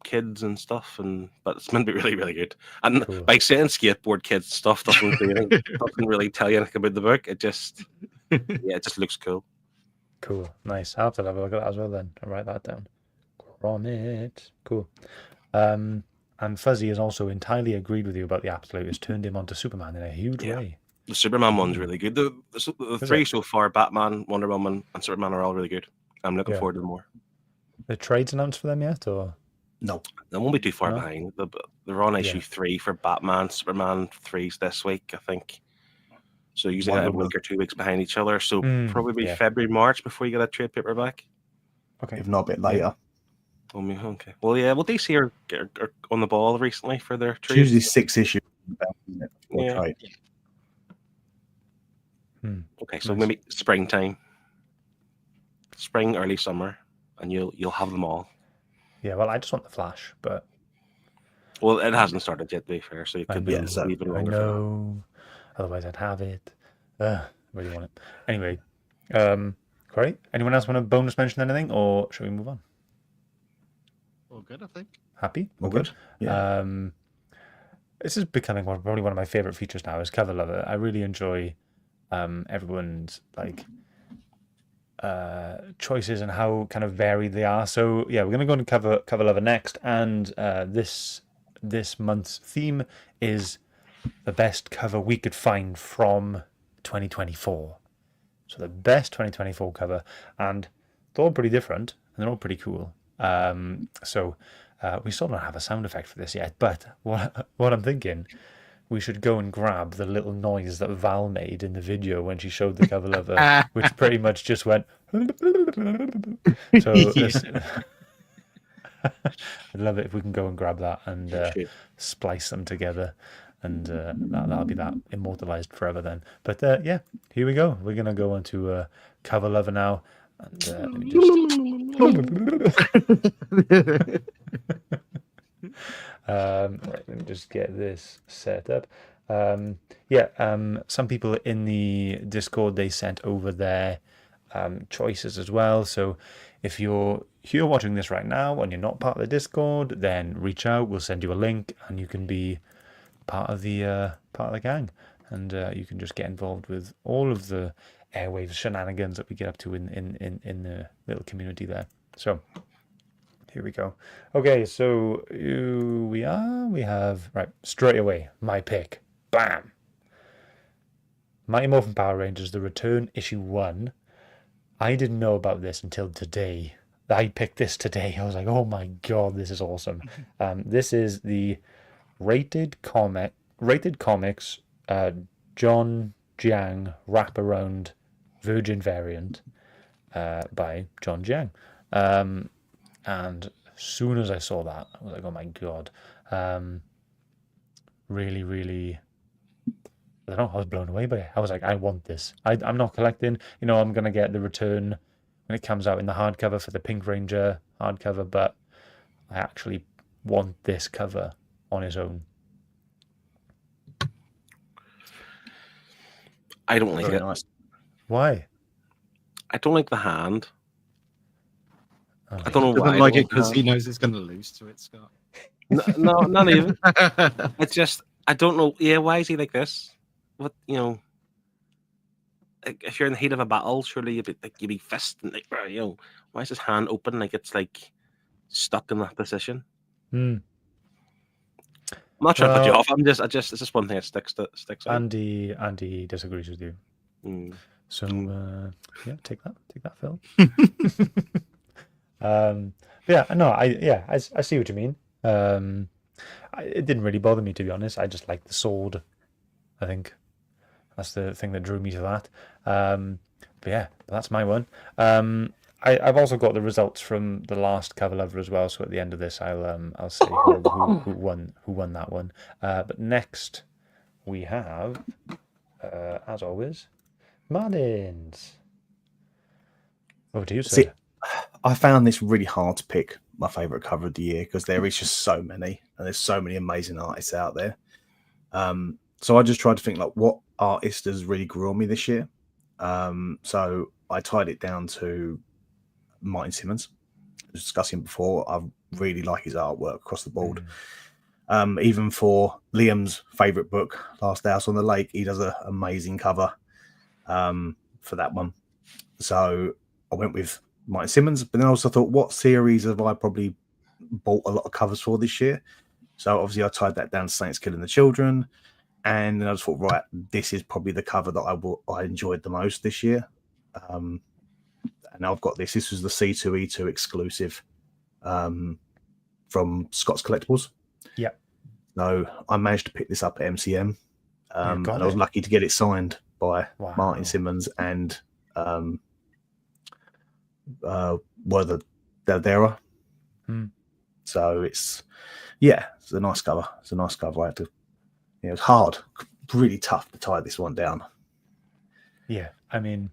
kids and stuff, but it's meant to be really, really good. And by saying skateboard kids stuff doesn't really tell you anything about the book. It just it just looks cool. Cool. Nice. I'll have to have a look at that as well then. I'll write that down. Gromit. Cool. And Fuzzy has also entirely agreed with you about the absolute. It's turned him onto Superman in a huge way. The Superman one's really good. The three so far, Batman, Wonder Woman, and Superman, are all really good. I'm looking forward to more. The trades announced for them yet, or No. They won't be too far behind. They're on issue 3 for Batman. Superman 3's this week, I think. So usually a week or 2 weeks behind each other. So probably February, March before you get a trade paperback. Okay. If not a bit later. Okay. Well, yeah. Well, DC are on the ball recently for their It's trades. usually 6 issues. Yeah. Okay, so Nice. maybe springtime, spring, early summer, and you'll have them all. Yeah, well, I just want the Flash, but Well, it hasn't started yet, to be fair, so it could be know, so even I longer. For that. know. Otherwise, I'd have it. Really want it. Anyway, great. Anyone else want to bonus mention anything, or shall we move on? All good, I think. Happy? All good. Yeah. This is becoming probably one of my favorite features now. Is Cover Lover. I really enjoy everyone's choices and how kind of varied they are. So yeah, we're gonna go into Cover Lover next, and this month's theme is the best cover we could find from 2024. So the best 2024 cover, and they're all pretty different and they're all pretty cool. So we still don't have a sound effect for this yet, but what I'm thinking, we should go and grab the little noise that Val made in the video when she showed the cover lover, which pretty much just went. So I'd love it if we can go and grab that and splice them together, and that'll be that immortalized forever then. But yeah, here we go. We're gonna go on to cover lover now, and let me right, let me just get this set up. Some people in the Discord, they sent over their choices as well. So if you're watching this right now and you're not part of the Discord, then reach out. We'll send you a link, and you can be part of the gang, and you can just get involved with all of the Airwaves shenanigans that we get up to in the little community there. So here we go. Okay, so we have right straight away my pick. Bam. Mighty Morphin Power Rangers: The Return, issue 1. I didn't know about this until today. I picked this today. I was like, oh my god, this is awesome. This is the Rated Comics John Jiang wraparound Virgin variant by John Jiang. And as soon as I saw that, I was like, oh my god. Really, really, I don't know, I was blown away by it. I was like, I want this. I'm not collecting, I'm going to get the Return when it comes out in the hardcover for the Pink Ranger hardcover, but I actually want this cover on its own. I don't like Very it. nice. Why? I don't like the hand. Oh. I don't know why. Doesn't like it because he knows it's going to lose to it, Scott. No, not even. It's just I don't know. Yeah, why is he like this? What like, if you're in the heat of a battle, surely you'd be fisting why is his hand open like it's like stuck in that position? I'm not trying to put you off. It's just one thing that sticks out. Andy disagrees with you. So yeah, take that, Phil. I see what you mean. It didn't really bother me, to be honest. I just liked the sword. I think that's the thing that drew me to that. But yeah, that's my one. I've also got the results from the last cover lover as well. So at the end of this, I'll say who won that one. But next we have, as always, Martins. Over to you, sir. See, I found this really hard to pick my favourite cover of the year because there is just so many, and there's so many amazing artists out there. So I just tried to think like what artist has really grew on me this year. So I tied it down to Martin Simmons. I was discussing before. I really like his artwork across the board. Even for Liam's favourite book, Last House on the Lake, he does an amazing cover for that one. So I went with Martin Simmons, but then I also thought, what series have I probably bought a lot of covers for this year? So obviously I tied that down to Saints Killing the Children, and then I just thought, right, this is probably the cover that I enjoyed the most this year. And I've got this. This was the C2E2 exclusive from Scott's Collectibles. Yeah. So I managed to pick this up at MCM, and I was it. lucky to get it signed by Wow. Martin Simmons and Werther Daldera. So it's a nice cover. It's a nice cover. I had to, it's hard, really tough to tie this one down. Yeah, I mean,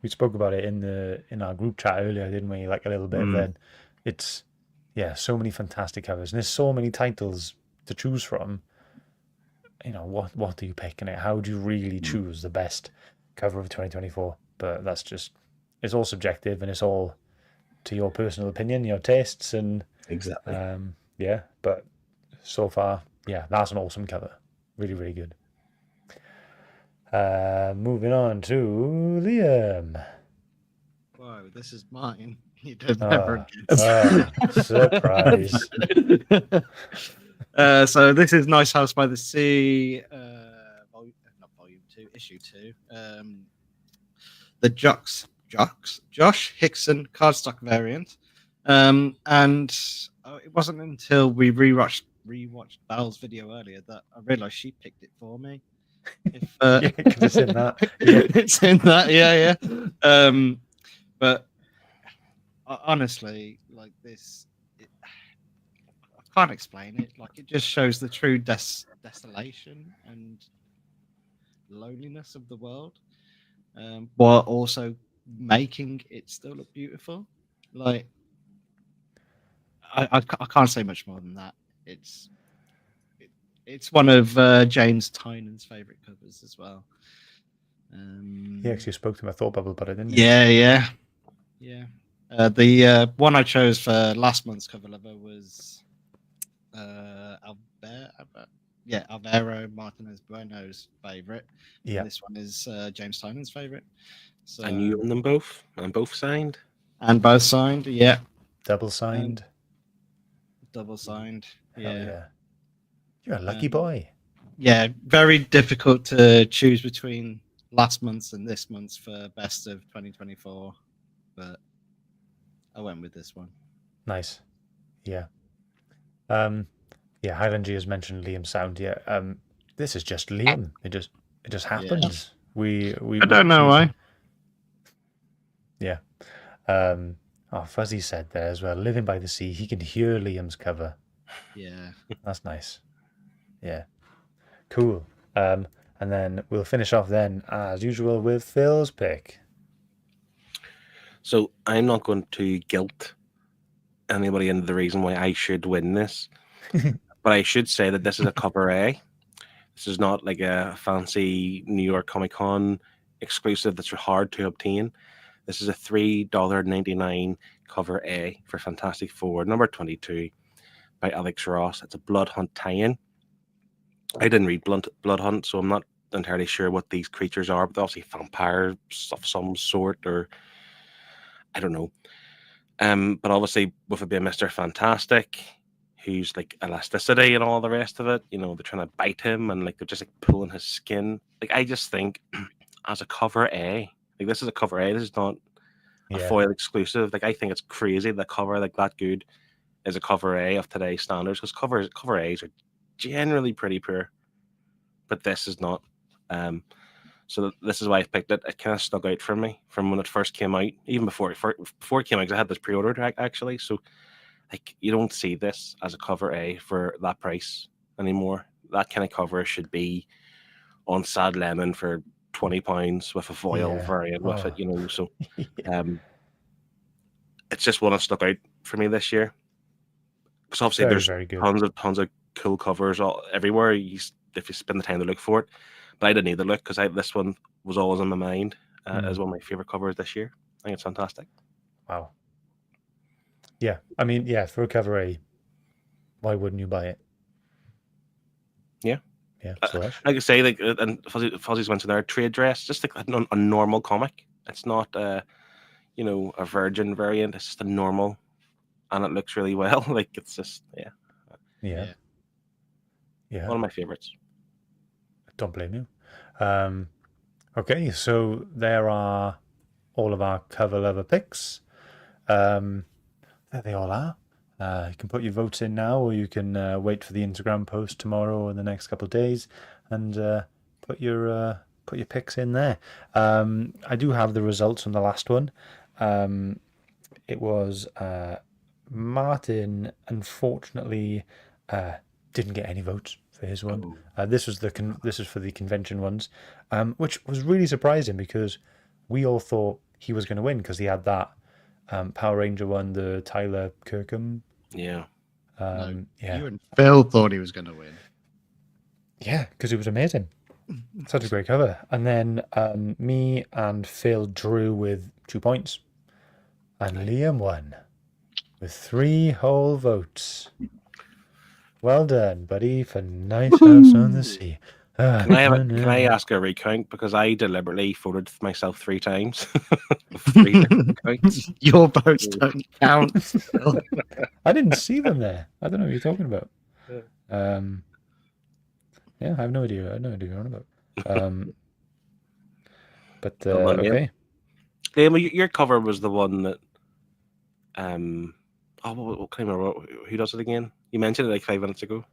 we spoke about it in our group chat earlier, didn't we? Like a little bit. Then it's so many fantastic covers, and there's so many titles to choose from. You know, what do you pick in it? How do you really choose the best cover of 2024? But that's just, it's all subjective, and it's all to your personal opinion, your tastes, and exactly. But so far, that's an awesome cover. Really, really good. Moving on to Liam. Whoa, this is mine. You did never get surprise. So this is Nice House by the Sea, not volume 2, issue 2. The Josh Hickson cardstock variant. And it wasn't until we rewatched Val's video earlier that I realized she picked it for me. If it's in that. It's in that, but honestly, like this, I can't explain it. Like, it just shows the true desolation and loneliness of the world, while also making it still look beautiful. Like, I can't say much more than that. It's one of James Tynan's favorite covers as well. Because you spoke to my thought bubble about it, didn't you? Yeah. The one I chose for last month's cover lover was Alvaro Martinez Bueno's favorite. Yeah. And this one is James Tynan's favorite. So, and you own them both? And both signed? And both signed, yeah. Double signed? Double signed, yeah. You're a lucky boy. Yeah, very difficult to choose between last month's and this month's for best of 2024, but I went with this one. Nice. Yeah. Highland G has mentioned Liam's sound. Yeah. This is just Liam. It just happens. We I don't know why. Yeah. Fuzzy said there as well, living by the sea, he can hear Liam's cover. Yeah. That's nice. Yeah. Cool. And then we'll finish off then, as usual, with Phil's pick. So I'm not going to guilt anybody into the reason why I should win this. But I should say that this is a cover A. This is not like a fancy New York Comic Con exclusive that's hard to obtain. This is a $3.99 cover A for Fantastic Four, number 22 by Alex Ross. It's a Blood Hunt tie-in. I didn't read Blood Hunt, so I'm not entirely sure what these creatures are, but they're obviously vampires of some sort, or I don't know. But obviously, with it being Mr. Fantastic, who's like elasticity and all the rest of it, you know, they're trying to bite him and like they're just like pulling his skin. Like, I just think as a cover A, like this is a cover A, this is not a foil exclusive. Like, I think it's crazy the cover like that good is a cover A of today's standards, because cover A's are generally pretty poor, but this is not. So this is why I picked it. It kind of stuck out for me from when it first came out, even before it came out, because I had this pre-ordered actually. So like, you don't see this as a cover A for that price anymore. That kind of cover should be on Sad Lemon for £20 with a foil variant with it, you know. So it's just one that stuck out for me this year, because obviously there's tons of cool covers all everywhere if you spend the time to look for it. But I didn't need to look, because this one was always in my mind as one of my favorite covers this year. I think it's fantastic. Wow. Yeah, I mean, for a cover A, why wouldn't you buy it? Yeah. So like I say, like, and Fuzzy's mentioned there, trade dress, just like a normal comic. It's not a virgin variant. It's just a normal, and it looks really well. Like it's just Yeah. one of my favorites. Don't blame you. Okay, so there are all of our cover lover picks. There they all are. You can put your votes in now, or you can wait for the Instagram post tomorrow or the next couple of days, and put your picks in there. I do have the results from the last one. It was Martin, unfortunately, didn't get any votes for his one. This was for the convention ones, which was really surprising because we all thought he was going to win because he had that Power Ranger one, the Tyler Kirkham. Yeah. You Yeah, and Phil thought he was going to win. yeah, because it was amazing. Such a great cover. And then me and Phil drew with 2 points, and Liam won with 3 whole votes. Well done, buddy, for Nice House on the Sea. Can I ask a recount, because I deliberately voted myself 3 times. 3 different counts. Your votes don't count. Phil. I didn't see them there. I don't know what you're talking about. Yeah, I have no idea. I have no idea what you're on about. But Well done, Liam. okay. Liam, your cover was the one that what can I remember? Who does it again? You mentioned it like 5 minutes ago.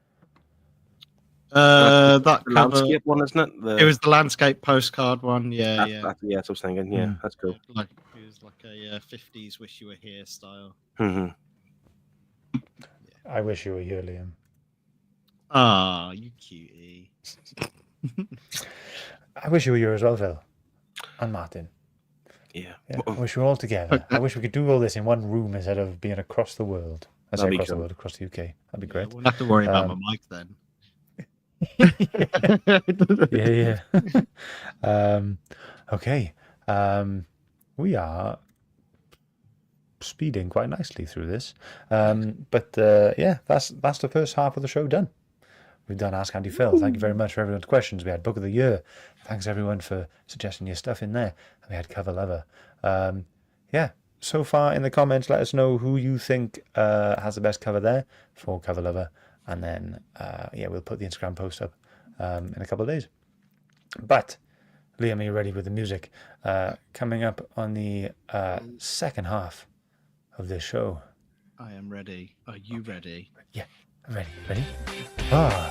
That The cover, landscape one, isn't it? it was the landscape postcard one. Yeah, That's, yeah. that's what I was thinking. Yeah, that's cool. Like it was like a 50s "Wish You Were Here" style. Mm-hmm. I wish you were here, Liam. Ah, you cutie. I wish you were here as well, Phil. And Martin. Yeah. Yeah, I wish we were all together. I wish we could do all this in one room instead of being across the world. I say That'd be across the cool. world, across the UK. That'd be great. We'll have to worry about my mic then. Yeah. Okay. We are speeding quite nicely through this. But yeah, that's the first half of the show done. We've done Ask Andy Phil. Thank you very much for everyone's questions. We had Book of the Year. Thanks everyone for suggesting your stuff in there. And we had Cover Lover. Yeah, so far in the comments, let us know who you think has the best cover there for Cover Lover. And then, yeah, we'll put the Instagram post up in a couple of days. But, Liam, are you ready with the music? Coming up on the second half of this show. I am ready. Are you ready? Yeah, I'm ready. Ready?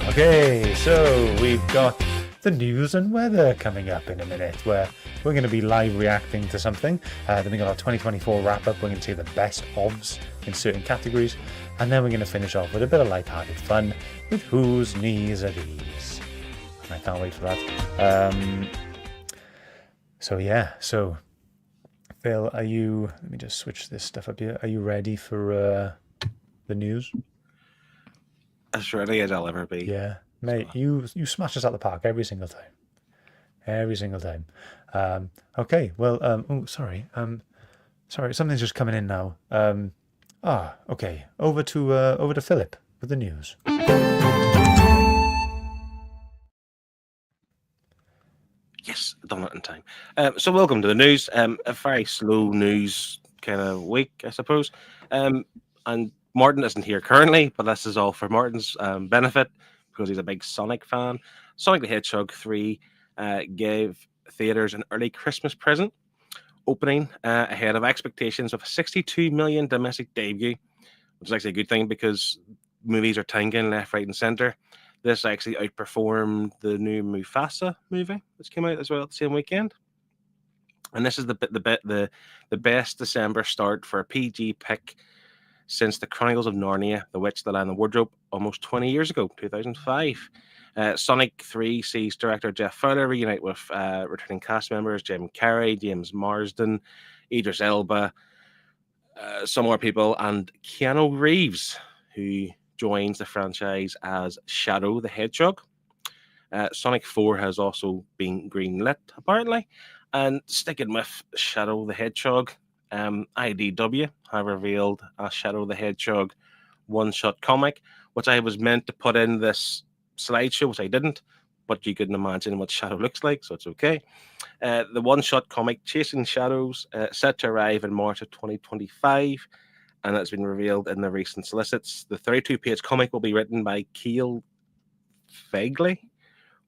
Okay, so we've got the news and weather coming up in a minute, where we're going to be live reacting to something. Then we got our 2024 wrap up. We're going to see the best ofs in certain categories, and then we're going to finish off with a bit of light-hearted fun with Whose Knees Are These? I can't wait for that. So yeah, so Phil, are you? Let me just switch this stuff up here. Are you ready for the news? As ready as I'll ever be. Yeah, mate, you smash us out the park every single time. Every single time. Okay, well, oh, sorry. Sorry, something's just coming in now. Okay. Over to Philip with the news. Yes, done it in time. So welcome to the news. A very slow news kind of week, I suppose. And Martin isn't here currently, but this is all for Martin's benefit because he's a big Sonic fan. Sonic the Hedgehog 3 gave theaters an early Christmas present, opening ahead of expectations of a 62 million domestic debut, which is actually a good thing because movies are tanking left, right, and center. This actually outperformed the new Mufasa movie, which came out as well the same weekend. And this is the best December start for a PG pick since the Chronicles of Narnia, The Witch, the Lion, and the Wardrobe, almost 20 years ago, 2005. Sonic 3 sees director Jeff Fowler reunite with returning cast members Jim Carrey, James Marsden, Idris Elba, some more people, and Keanu Reeves, who joins the franchise as Shadow the Hedgehog. Sonic 4 has also been greenlit, apparently. And sticking with Shadow the Hedgehog, IDW have revealed a Shadow the Hedgehog one-shot comic, which I was meant to put in this slideshow, which I didn't. but you couldn't imagine what Shadow looks like, so it's okay. The one-shot comic Chasing Shadows, set to arrive in March of 2025, and it's been revealed in the recent solicits. The 32-page comic will be written by Keel Fegley,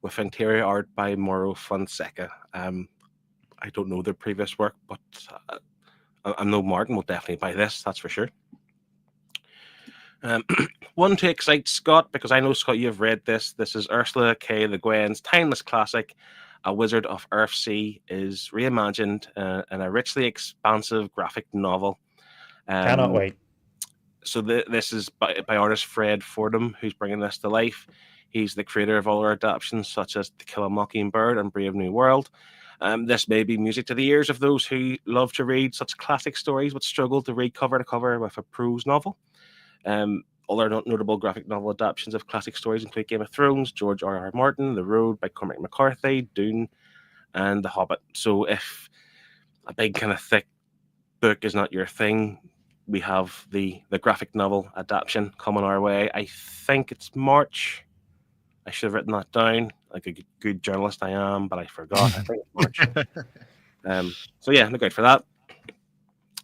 with interior art by Mauro Fonseca. I don't know their previous work, but I know Martin will definitely buy this, that's for sure. One to excite Scott, because I know, Scott, you've read this. This is Ursula K. Le Guin's timeless classic, A Wizard of Earthsea, is reimagined in a richly expansive graphic novel. Cannot wait. So this is by artist Fred Fordham, who's bringing this to life. He's the creator of all our adaptations, such as To Kill a Mockingbird and Brave New World. This may be music to the ears of those who love to read such classic stories but struggle to read cover to cover with a prose novel. Other notable graphic novel adaptations of classic stories include Game of Thrones, George R.R. Martin, The Road by Cormac McCarthy, Dune, and The Hobbit. So if a big kind of thick book is not your thing, we have the graphic novel adaptation coming our way. I think it's March. I should have written that down, like a good journalist I am, but I forgot. I think it's March. So yeah, look out for that.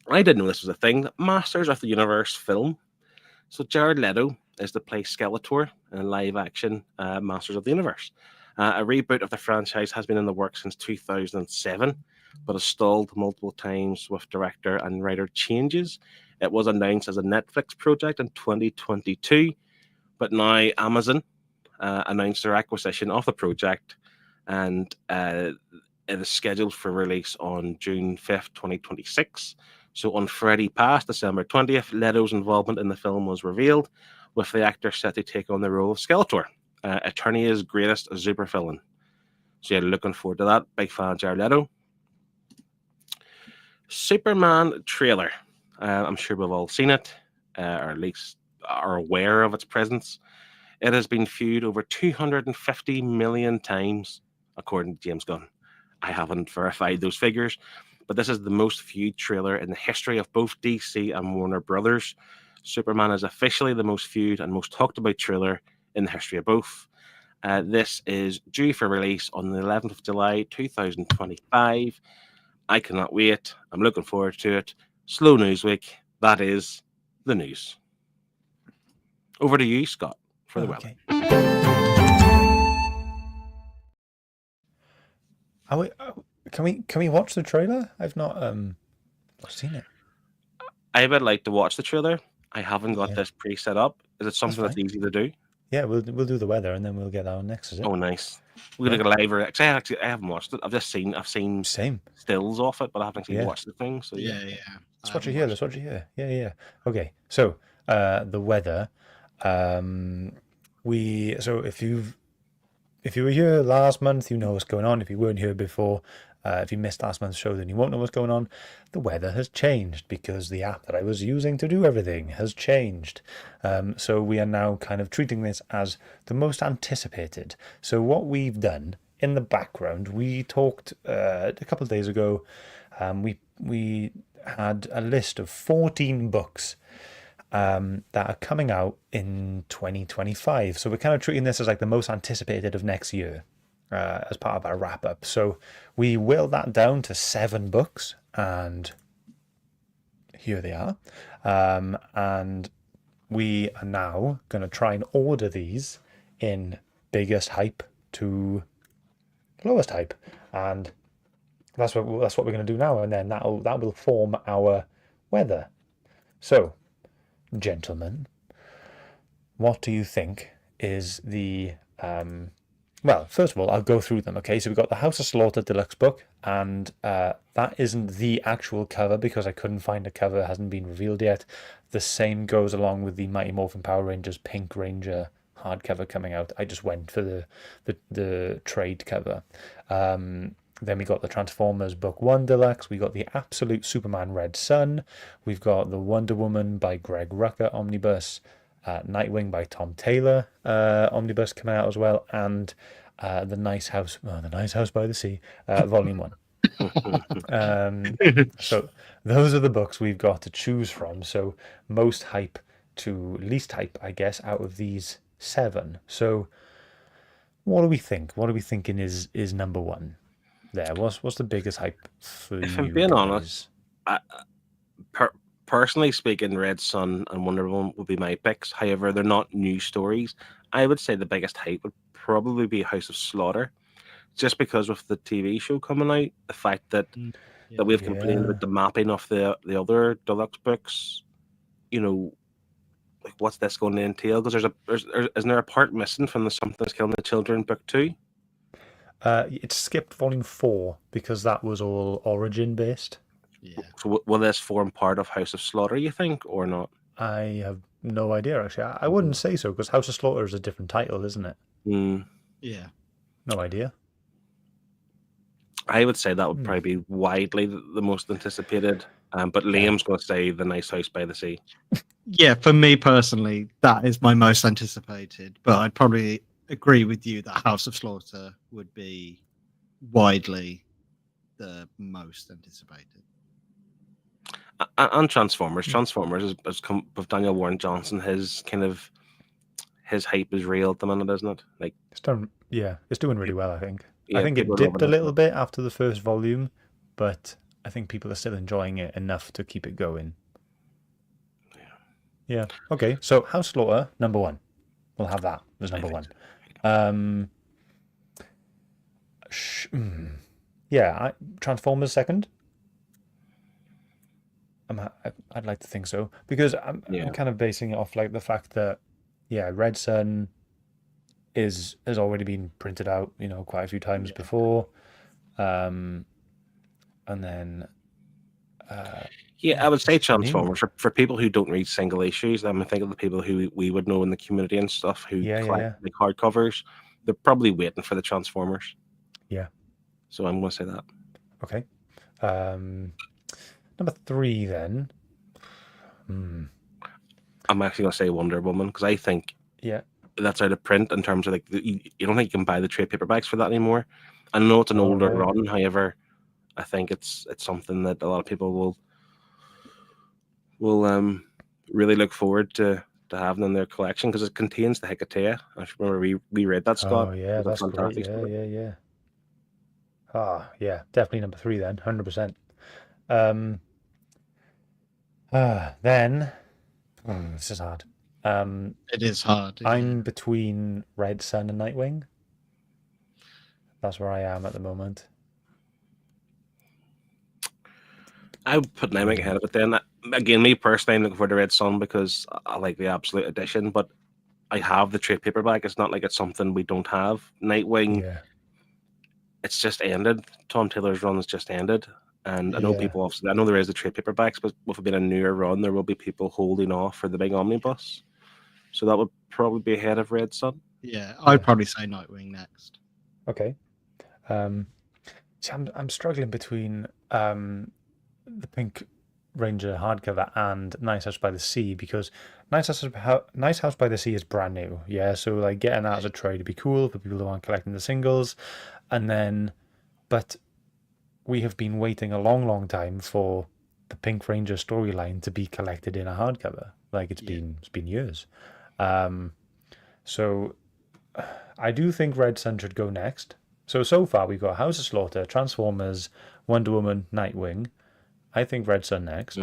I didn't know this was a thing. Masters of the Universe film. So Jared Leto is to play Skeletor in live-action Masters of the Universe. A reboot of the franchise has been in the works since 2007, but has stalled multiple times with director and writer changes. It was announced as a Netflix project in 2022, but now Amazon announced their acquisition of the project, and it is scheduled for release on June 5th, 2026. So on Friday past, December 20th, Leto's involvement in the film was revealed, with the actor set to take on the role of Skeletor, Eternia's greatest supervillain. So yeah, looking forward to that. Big fan of Jared Leto. Superman trailer. I'm sure we've all seen it, or at least are aware of its presence. It has been viewed over 250 million times, according to James Gunn. I haven't verified those figures, but this is the most viewed trailer in the history of both DC and Warner Brothers. Superman is officially the most viewed and most talked about trailer in the history of both. This is due for release on the 11th of July, 2025. I cannot wait. I'm looking forward to it. Slow news week. That is the news. Over to you, Scott, for the weather. Can we watch the trailer? I've not seen it. I would like to watch the trailer. I haven't got this pre-set up. Is it something that's easy to do? Yeah, we'll do the weather and then we'll get that on next. Is it? Oh, nice. We're gonna get a live reaction. I haven't watched it. I've seen same stills off it, but I haven't actually watched the thing. So yeah. Let's watch it here. Yeah. Okay. So the weather. So if you were here last month, you know what's going on. If you weren't here before, if you missed last month's show, then you won't know what's going on. The weather has changed because the app that I was using to do everything has changed. So we are now kind of treating this as the most anticipated. So what we've done in the background, we talked a couple of days ago. We had a list of 14 books that are coming out in 2025. So we're kind of treating this as like the most anticipated of next year as part of our wrap up. So we whittled that down to 7 books, and here they are. And we are now going to try and order these in biggest hype to lowest hype, and that's what we're going to do now. And then that will form our weather. So, gentlemen, what do you think is the well, first of all, I'll go through them. Okay, so we've got the House of Slaughter deluxe book, and that isn't the actual cover because I couldn't find a cover. It hasn't been revealed yet. The same goes along with the Mighty Morphin Power Rangers Pink Ranger hardcover coming out. I just went for the trade cover. Then we got the Transformers Book 1 Deluxe. We got the Absolute Superman Red Sun. We've got the Wonder Woman by Greg Rucka Omnibus. Nightwing by Tom Taylor Omnibus coming out as well. And the Nice House by the Sea, Volume 1. So those are the books we've got to choose from. So most hype to least hype, I guess, out of these 7. So What do we think? What are we thinking is number one? There. What's the biggest hype for If you I'm being guys? honest, I, personally speaking, Red Sun and Wonder Woman would be my picks. However, they're not new stories. I would say the biggest hype would probably be House of Slaughter, just because of the TV show coming out, the fact that Yeah. we've complained about the mapping of the other deluxe books. You know, like what's this going to entail? Because isn't there a part missing from the Something's Killing the Children book 2? It skipped volume 4 because that was all origin based. Yeah. So will this form part of House of Slaughter, you think, or not? I have no idea actually. I wouldn't say so because House of Slaughter is a different title, isn't it? Yeah. No idea. I would say that would probably be widely the most anticipated. But Liam's going to say The Nice House by the Sea. Yeah, for me personally, that is my most anticipated. But I'd probably agree with you that House of Slaughter would be widely the most anticipated. And Transformers. Transformers has come with Daniel Warren Johnson. His hype is real at the minute, isn't it? Like It's done. Yeah, it's doing really well. I think. Yeah, I think it people are dipped a loving it. little bit after the first volume, but I think people are still enjoying it enough to keep it going. Yeah. Okay. So House Slaughter, number one. We'll have that as number one. Yeah. Transformers second. I'd like to think so because I'm kind of basing it off like the fact that Red Sun has already been printed out, quite a few times before, and then. I would say Transformers for people who don't read single issues. I think of the people who we would know in the community and stuff who collect like hardcovers. They're probably waiting for the Transformers. Yeah. So I'm going to say that. Okay. Number 3 then. I'm actually going to say Wonder Woman because I think that's out of print in terms of like you don't think you can buy the trade paperbacks for that anymore. I know it's an older run, however, I think it's something that a lot of people will really look forward to having in their collection because it contains the Hecate. I remember we read that, Scott. Oh yeah, that's great. Yeah. Ah, yeah, definitely number 3 then, 100%. Then this is hard. It is hard. I'm between Red Sun and Nightwing. That's where I am at the moment. I would put Nightwing ahead of it then. Again, me personally, I'm looking for the Red Sun because I like the Absolute Edition, but I have the trade paperback. It's not like it's something we don't have. Nightwing, it's just ended. Tom Taylor's run has just ended. And I know people, obviously, I know there is the trade paperbacks, but with it being a newer run, there will be people holding off for the big omnibus. So that would probably be ahead of Red Sun. Yeah, I'd probably say Nightwing next. Okay. See, I'm struggling between the Pink Ranger hardcover and Nice House by the Sea because Nice House by the Sea is brand new. Yeah, so like getting that as a trade would be cool for people who aren't collecting the singles. And then, but we have been waiting a long time for the Pink Ranger storyline to be collected in a hardcover. Like it's been years. So I do think Red Sun should go next. So far we've got House of Slaughter, Transformers, Wonder Woman, Nightwing. I think Red Sun next.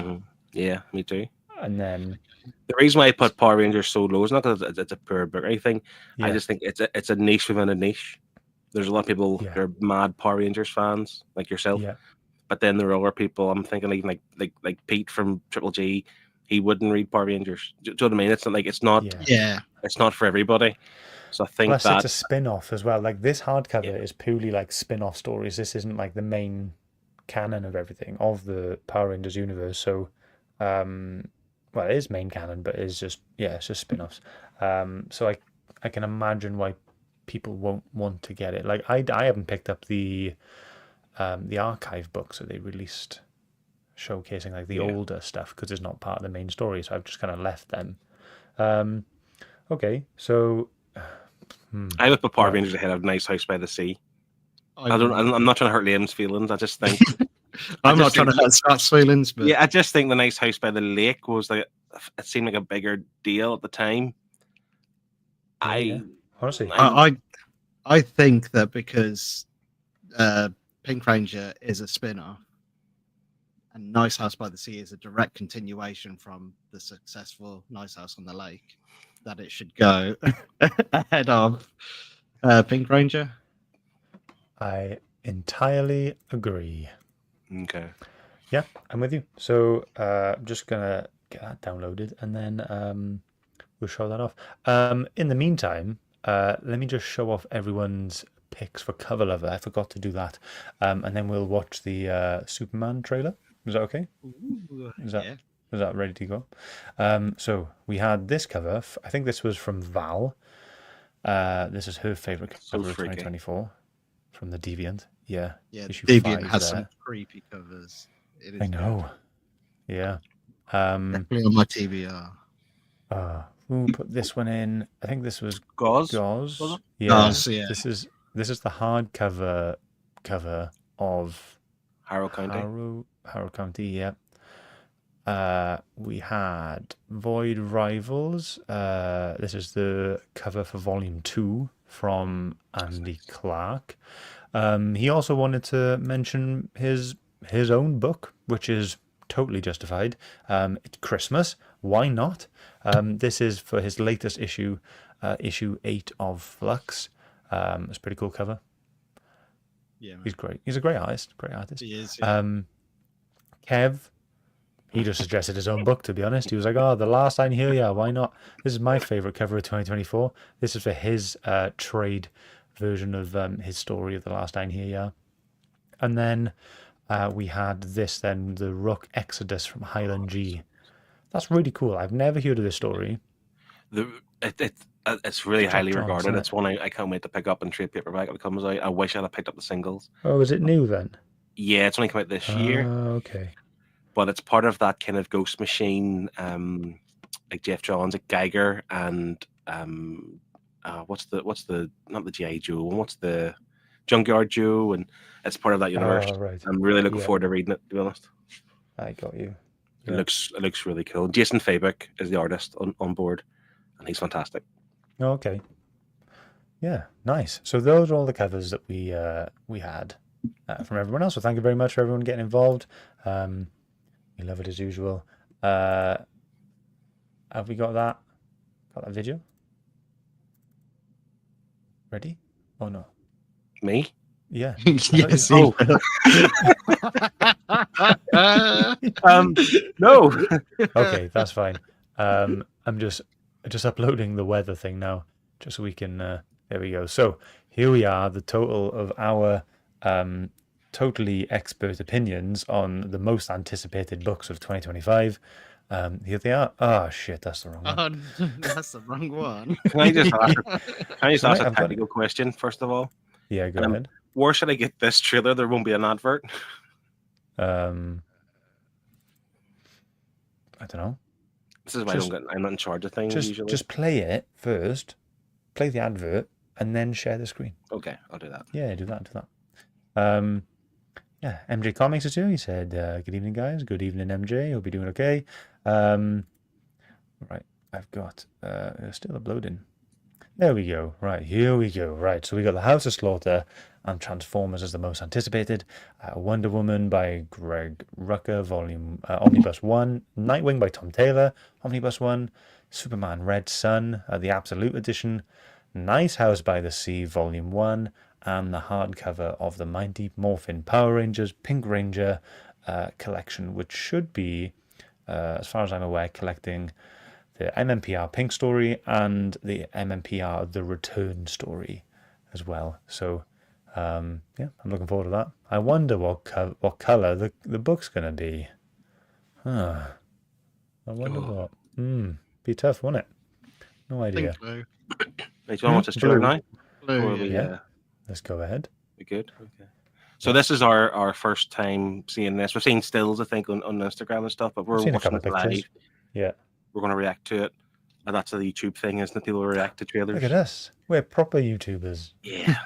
Yeah, me too. And then the reason why I put Power Rangers so low is not because it's a poor book or anything. I just think it's a niche within a niche. There's a lot of people who are mad Power Rangers fans, like yourself. Yeah. But then there are other people. I'm thinking even like Pete from Triple G. He wouldn't read Power Rangers. Do you know what I mean? It's not like it's not. Yeah. It's not for everybody. So I think plus it's a spin-off as well. Like this hardcover is purely like spin-off stories. This isn't like the main canon of everything of the Power Rangers universe. So, well, it is main canon, but it's just it's just spin-offs. So I can imagine why people won't want to get it. Like I haven't picked up the archive books that they released, showcasing like the older stuff because it's not part of the main story. So I've just kind of left them. Okay, so I would put Power Rangers ahead of Nice House by the Sea. I'm not trying to hurt Liam's feelings. I just think I'm not trying to hurt Scott's feelings, but I just think the Nice House by the Lake was like it seemed like a bigger deal at the time. honestly, I think that because Pink Ranger is a spin-off and Nice House by the Sea is a direct continuation from the successful Nice House on the Lake, that it should go ahead of Pink Ranger. I entirely agree. Okay. Yeah, I'm with you. So I'm just gonna get that downloaded and then we'll show that off. In the meantime, let me just show off everyone's picks for cover lover. I forgot to do that. And then we'll watch the Superman trailer. Is that okay? Ooh, Is that yeah. is that ready to go? So we had this cover. I think this was from Val. This is her favorite So cover of freaky. 2024 from the Deviant. Yeah, Yeah, issue Deviant 5 has there. some creepy covers. It is I know. Yeah. definitely on my TBR. Who put this one in? I think this was Gauze? Gauze. Was it? Yeah. Gauze, yeah. This is the hardcover cover of Harrow County. Harrow County. Yeah. We had Void Rivals. This is the cover for Volume 2 from Andy Clark. He also wanted to mention his own book, which is totally justified. It's Christmas. Why not? This is for his latest issue, issue 8 of Flux. It's a pretty cool cover. Yeah, man. He's great. He's a great artist. Great artist. He is. Yeah. Kev, he just suggested his own book, to be honest. He was like, oh, The Last Sign Here, yeah, why not? This is my favorite cover of 2024. This is for his trade version of his story of The Last Sign Here, yeah. And then we had this then, the Rook Exodus from Highland G. That's really cool. I've never heard of this story. It's really Jack highly Jones, regarded. isn't It's it? one I can't wait to pick up and trade paperback when it comes out. I wish I'd have picked up the singles. Oh, is it new then? Yeah, it's only come out this year, Okay. but it's part of that kind of Ghost Machine, like Jeff Johns, like Geiger, and what's the not the G.I. Joe one, what's the Junkyard Joe, and it's part of that universe. Oh, right. I'm really looking Yeah. forward to reading it, to be honest. I got you. It Yeah. looks really cool. Jason Fabic is the artist on board, and he's fantastic. Okay. Yeah, nice. So those are all the covers that we had from everyone else. So thank you very much for everyone getting involved. We love it as usual. Have we got that? Got that video? Ready? Oh no. Me? Yeah. Yes. Oh. No. Okay, that's fine. I'm just uploading the weather thing now, just so we can. There we go. So here we are, the total of our totally expert opinions on the most anticipated books of 2025. Here they are. Oh shit, that's the wrong one. Oh, that's the wrong one. Can I just ask, So, mate, a I've got- technical question first of all? Yeah, go ahead. Where should I get this trailer? There won't be an advert. I don't know. This is why I'm not in charge of things usually. Just play it first, play the advert, and then share the screen. Okay, I'll do that. Yeah, do that. Yeah, MJ Comics is here. He said, good evening, guys. Good evening, MJ. Hope you're doing okay. Right, I've got, still uploading. There we go. Right, here we go. Right, so we got The House of Slaughter and Transformers as the most anticipated. Wonder Woman by Greg Rucka, volume Omnibus 1. Nightwing by Tom Taylor, Omnibus 1. Superman Red Sun, the Absolute Edition. Nice House by the Sea, volume 1. And the hardcover of the Mighty Morphin Power Rangers Pink Ranger collection, which should be, as far as I'm aware, collecting the MMPR Pink story and the MMPR The Return story as well. So, yeah, I'm looking forward to that. I wonder what color the book's going to be. I wonder what. Be tough, won't it? No idea. Blue. Hey, do you want to watch this trailer Blue. now? Blue, Or we, yeah. Let's go ahead. we good? Okay. So this is our first time seeing this. We've seen stills, I think, on Instagram and stuff, but we're I've seen a watching couple it of pictures. live. Yeah. We're going to react to it. And that's a YouTube thing, isn't it? People react to trailers. Look at us. We're proper YouTubers. Yeah.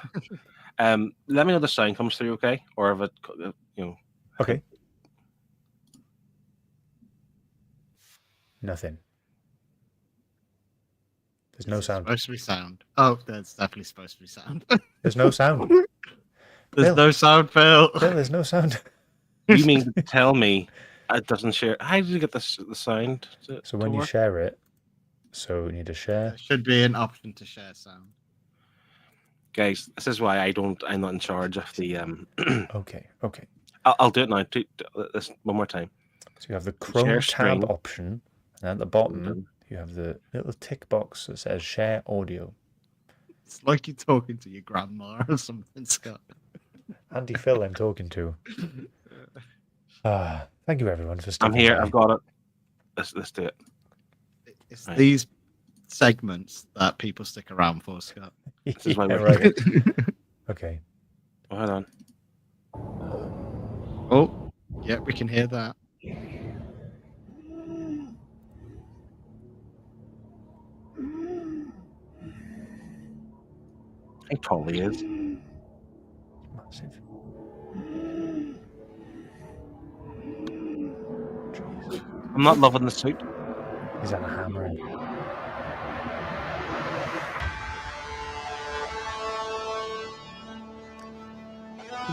Let me know if the sound comes through, okay? Or if it, Okay. Nothing. There's no Is it sound. supposed to be sound? Oh, there's definitely supposed to be sound. There's no sound. There's Bill. no sound, Phil. Bill, there's no sound. You mean to tell me it doesn't share? How did you get the sound? So when you share it, so you need to share. There should be an option to share sound. Guys, this is why I'm not in charge of the. Okay. I'll do it now. Do this one more time. So you have the Chrome Share tab screen. option, and at the bottom you have the little tick box that says share audio. It's like you're talking to your grandma or something, Scott. Andy Phil, I'm talking to. Thank you everyone for I'm sticking here. by. I've got it. Let's do it. It's Right. these segments that people stick around for, Scott. This is why Yeah, we're right. Okay. Oh, hold on. Oh, yeah, we can hear that. It probably is. Massive. I'm not loving the suit. He's had a hammer in. Who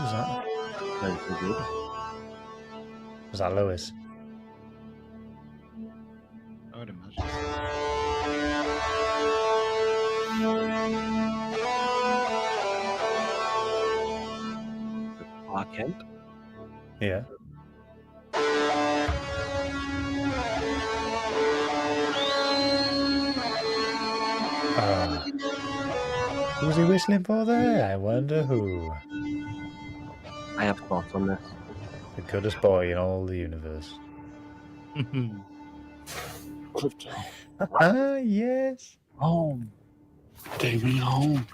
was that? Very good. Was that Lewis? I would imagine. Clark Kent. Yeah. Who was he whistling for there? I wonder who. I have thoughts on this. The goodest boy in all the universe. Ah, yes. Home. Take me home.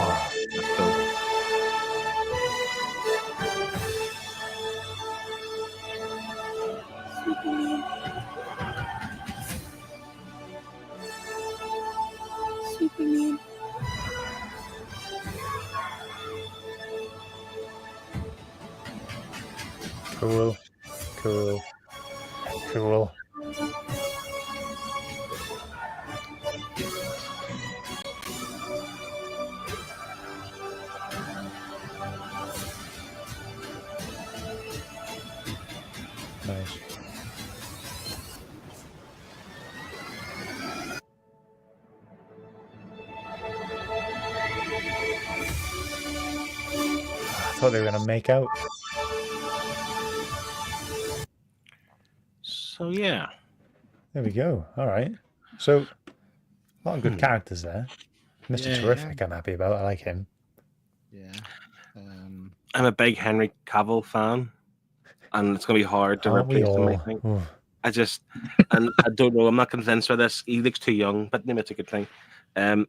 Oh, let's go. Superman. Cool. Nice. I thought they were going to make out. So yeah. There we go. All right. So, a lot of good characters there. Mr. Yeah, Terrific, I'm happy about. I like him. Yeah. I'm a big Henry Cavill fan, and it's going to be hard to Aren't we replace him, I all? think. Ooh. And I don't know, I'm not convinced by this. He looks too young, but maybe it's a good thing. Do you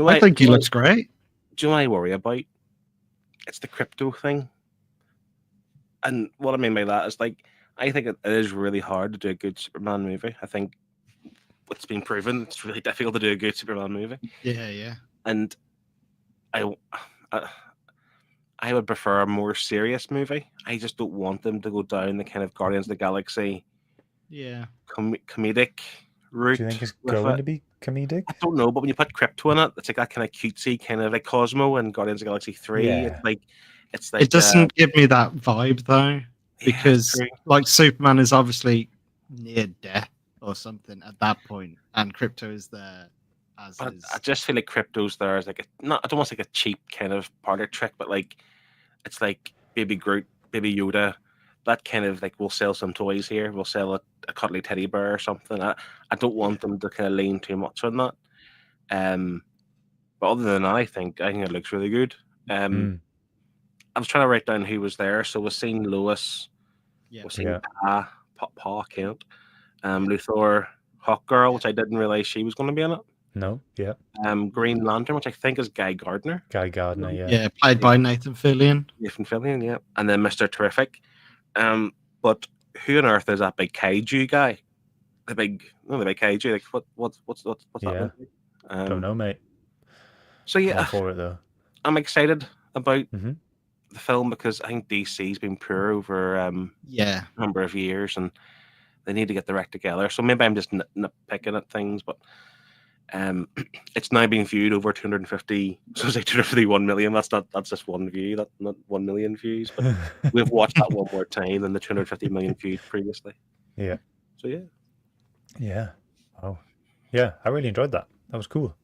know I what think he do you know looks great. Do you know what I worry about? It's the crypto thing. And what I mean by that is, like, I think it is really hard to do a good Superman movie. I think it's been proven it's really difficult to do a good Superman movie. Yeah. And I would prefer a more serious movie. I just don't want them to go down the kind of Guardians of the Galaxy Yeah. comedic route. Do you think it's with going it. to be comedic? I don't know, but when you put crypto in it, it's like that kind of cutesy, kind of like Cosmo and Guardians of the Galaxy 3. Yeah. It's like It doesn't give me that vibe though, because true. like Superman is obviously near death or something at that point, and Crypto is there as But his. I just feel like crypto's there as like I don't want to say like a cheap kind of parlor trick, but like it's like Baby Groot, Baby Yoda, that kind of like we'll sell some toys here, we'll sell a cuddly teddy bear or something. I don't want them to kind of lean too much on that. But other than that, I think it looks really good. I was trying to write down who was there, so we've seen Lois, Yeah. we've seen Pa Kent, Luthor, Hawkgirl, which I didn't realize she was going to be in it. No. Yeah. Green Lantern, which I think is Guy Gardner. Guy Gardner. Yeah. Yeah, played by Nathan Fillion. Nathan Fillion, yeah. And then Mr. Terrific. But who on earth is that big kaiju guy? The big kaiju. Like what's Yeah. that? Don't know, mate. So All yeah, for it though. I'm excited about Mhm. the film because I think DC's been poor over Yeah. a number of years, and they need to get their act together. So maybe I'm just nitpicking at things, but it's now being viewed over 250. So it's like 251 million. That's just one view. That's not 1 million views. But we've watched that one more time than the 250 million views previously. Yeah. So yeah. Yeah. Oh, yeah. I really enjoyed that. That was cool.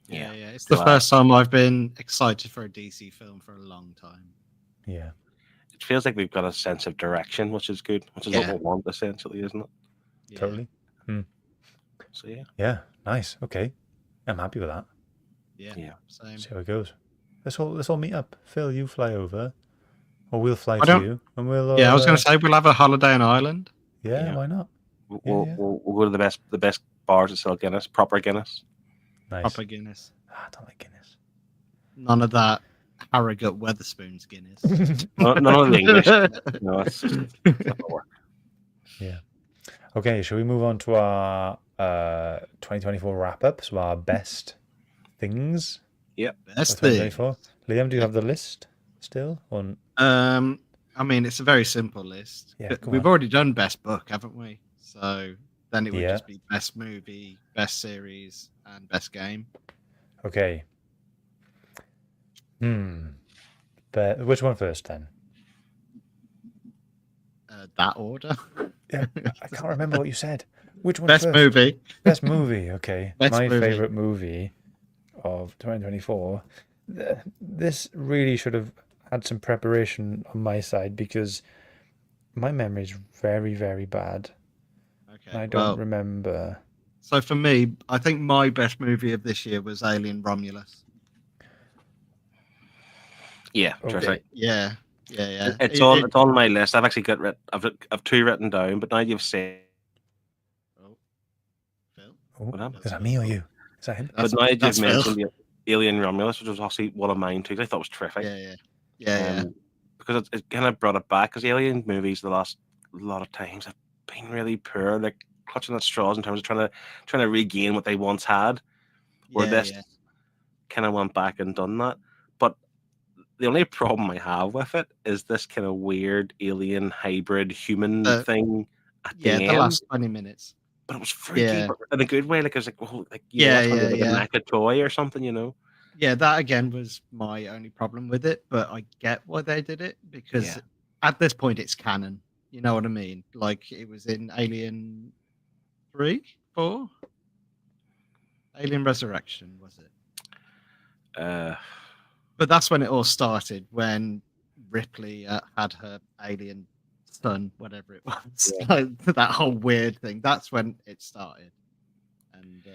Yeah. It's the first time I've been excited for a DC film for a long time. Yeah. It feels like we've got a sense of direction, which is good, which is what we want, essentially, isn't it? Yeah. Totally. So yeah. Yeah. Nice. Okay. I'm happy with that. Yeah. Same. See how it goes. Let's all meet up. Phil, you fly over, or we'll fly to you, and we'll. Yeah, I was going to say we'll have a holiday on Ireland. Yeah. Why not? We'll go to the best bars that sell Guinness, proper Guinness. Nice. Proper Guinness. I don't like Guinness. None of that Harrogate Weatherspoons Guinness. None of the English. No, it's not work. Yeah. Okay, shall we move on to our 2024 wrap up? So our best things. Yep. Best things. Liam, do you have the list still? I mean, it's a very simple list. Yeah, We've already done best book, haven't we? So then it would Yeah. just be best movie, best series, and best game. Okay. But which one first then? That order. Yeah, I can't remember what you said. Which one Best first? movie. Best movie. Okay. Best My movie. favorite movie of 2024. This really should have had some preparation on my side because my memory is very, very bad. Okay. And I don't remember. So for me, I think my best movie of this year was Alien Romulus. Yeah, Okay. terrific. Yeah. It's on my list. I've actually got I've two written down, but now you've said. Oh, Phil. Oh, happened? is that me or you? Is that him? But now you've that's Phil. mentioned the Alien Romulus, which was obviously one of mine too. I thought it was terrific. Yeah. Because it kind of brought it back. Because the Alien movies, the last lot of times, have been really poor, like clutching at straws in terms of trying to regain what they once had. Where this kind of went back and done that. But the only problem I have with it is this kind of weird alien hybrid human thing at the end. The last 20 minutes. But it was freaky, but in a good way. Like it was like, oh, like like a toy or something, you know. Yeah, that again was my only problem with it, but I get why they did it because at this point it's canon. You know what I mean? Like it was in Alien 3, 4, Alien Resurrection, was it? But that's when it all started. When Ripley had her alien son, whatever it was, like, that whole weird thing. That's when it started. And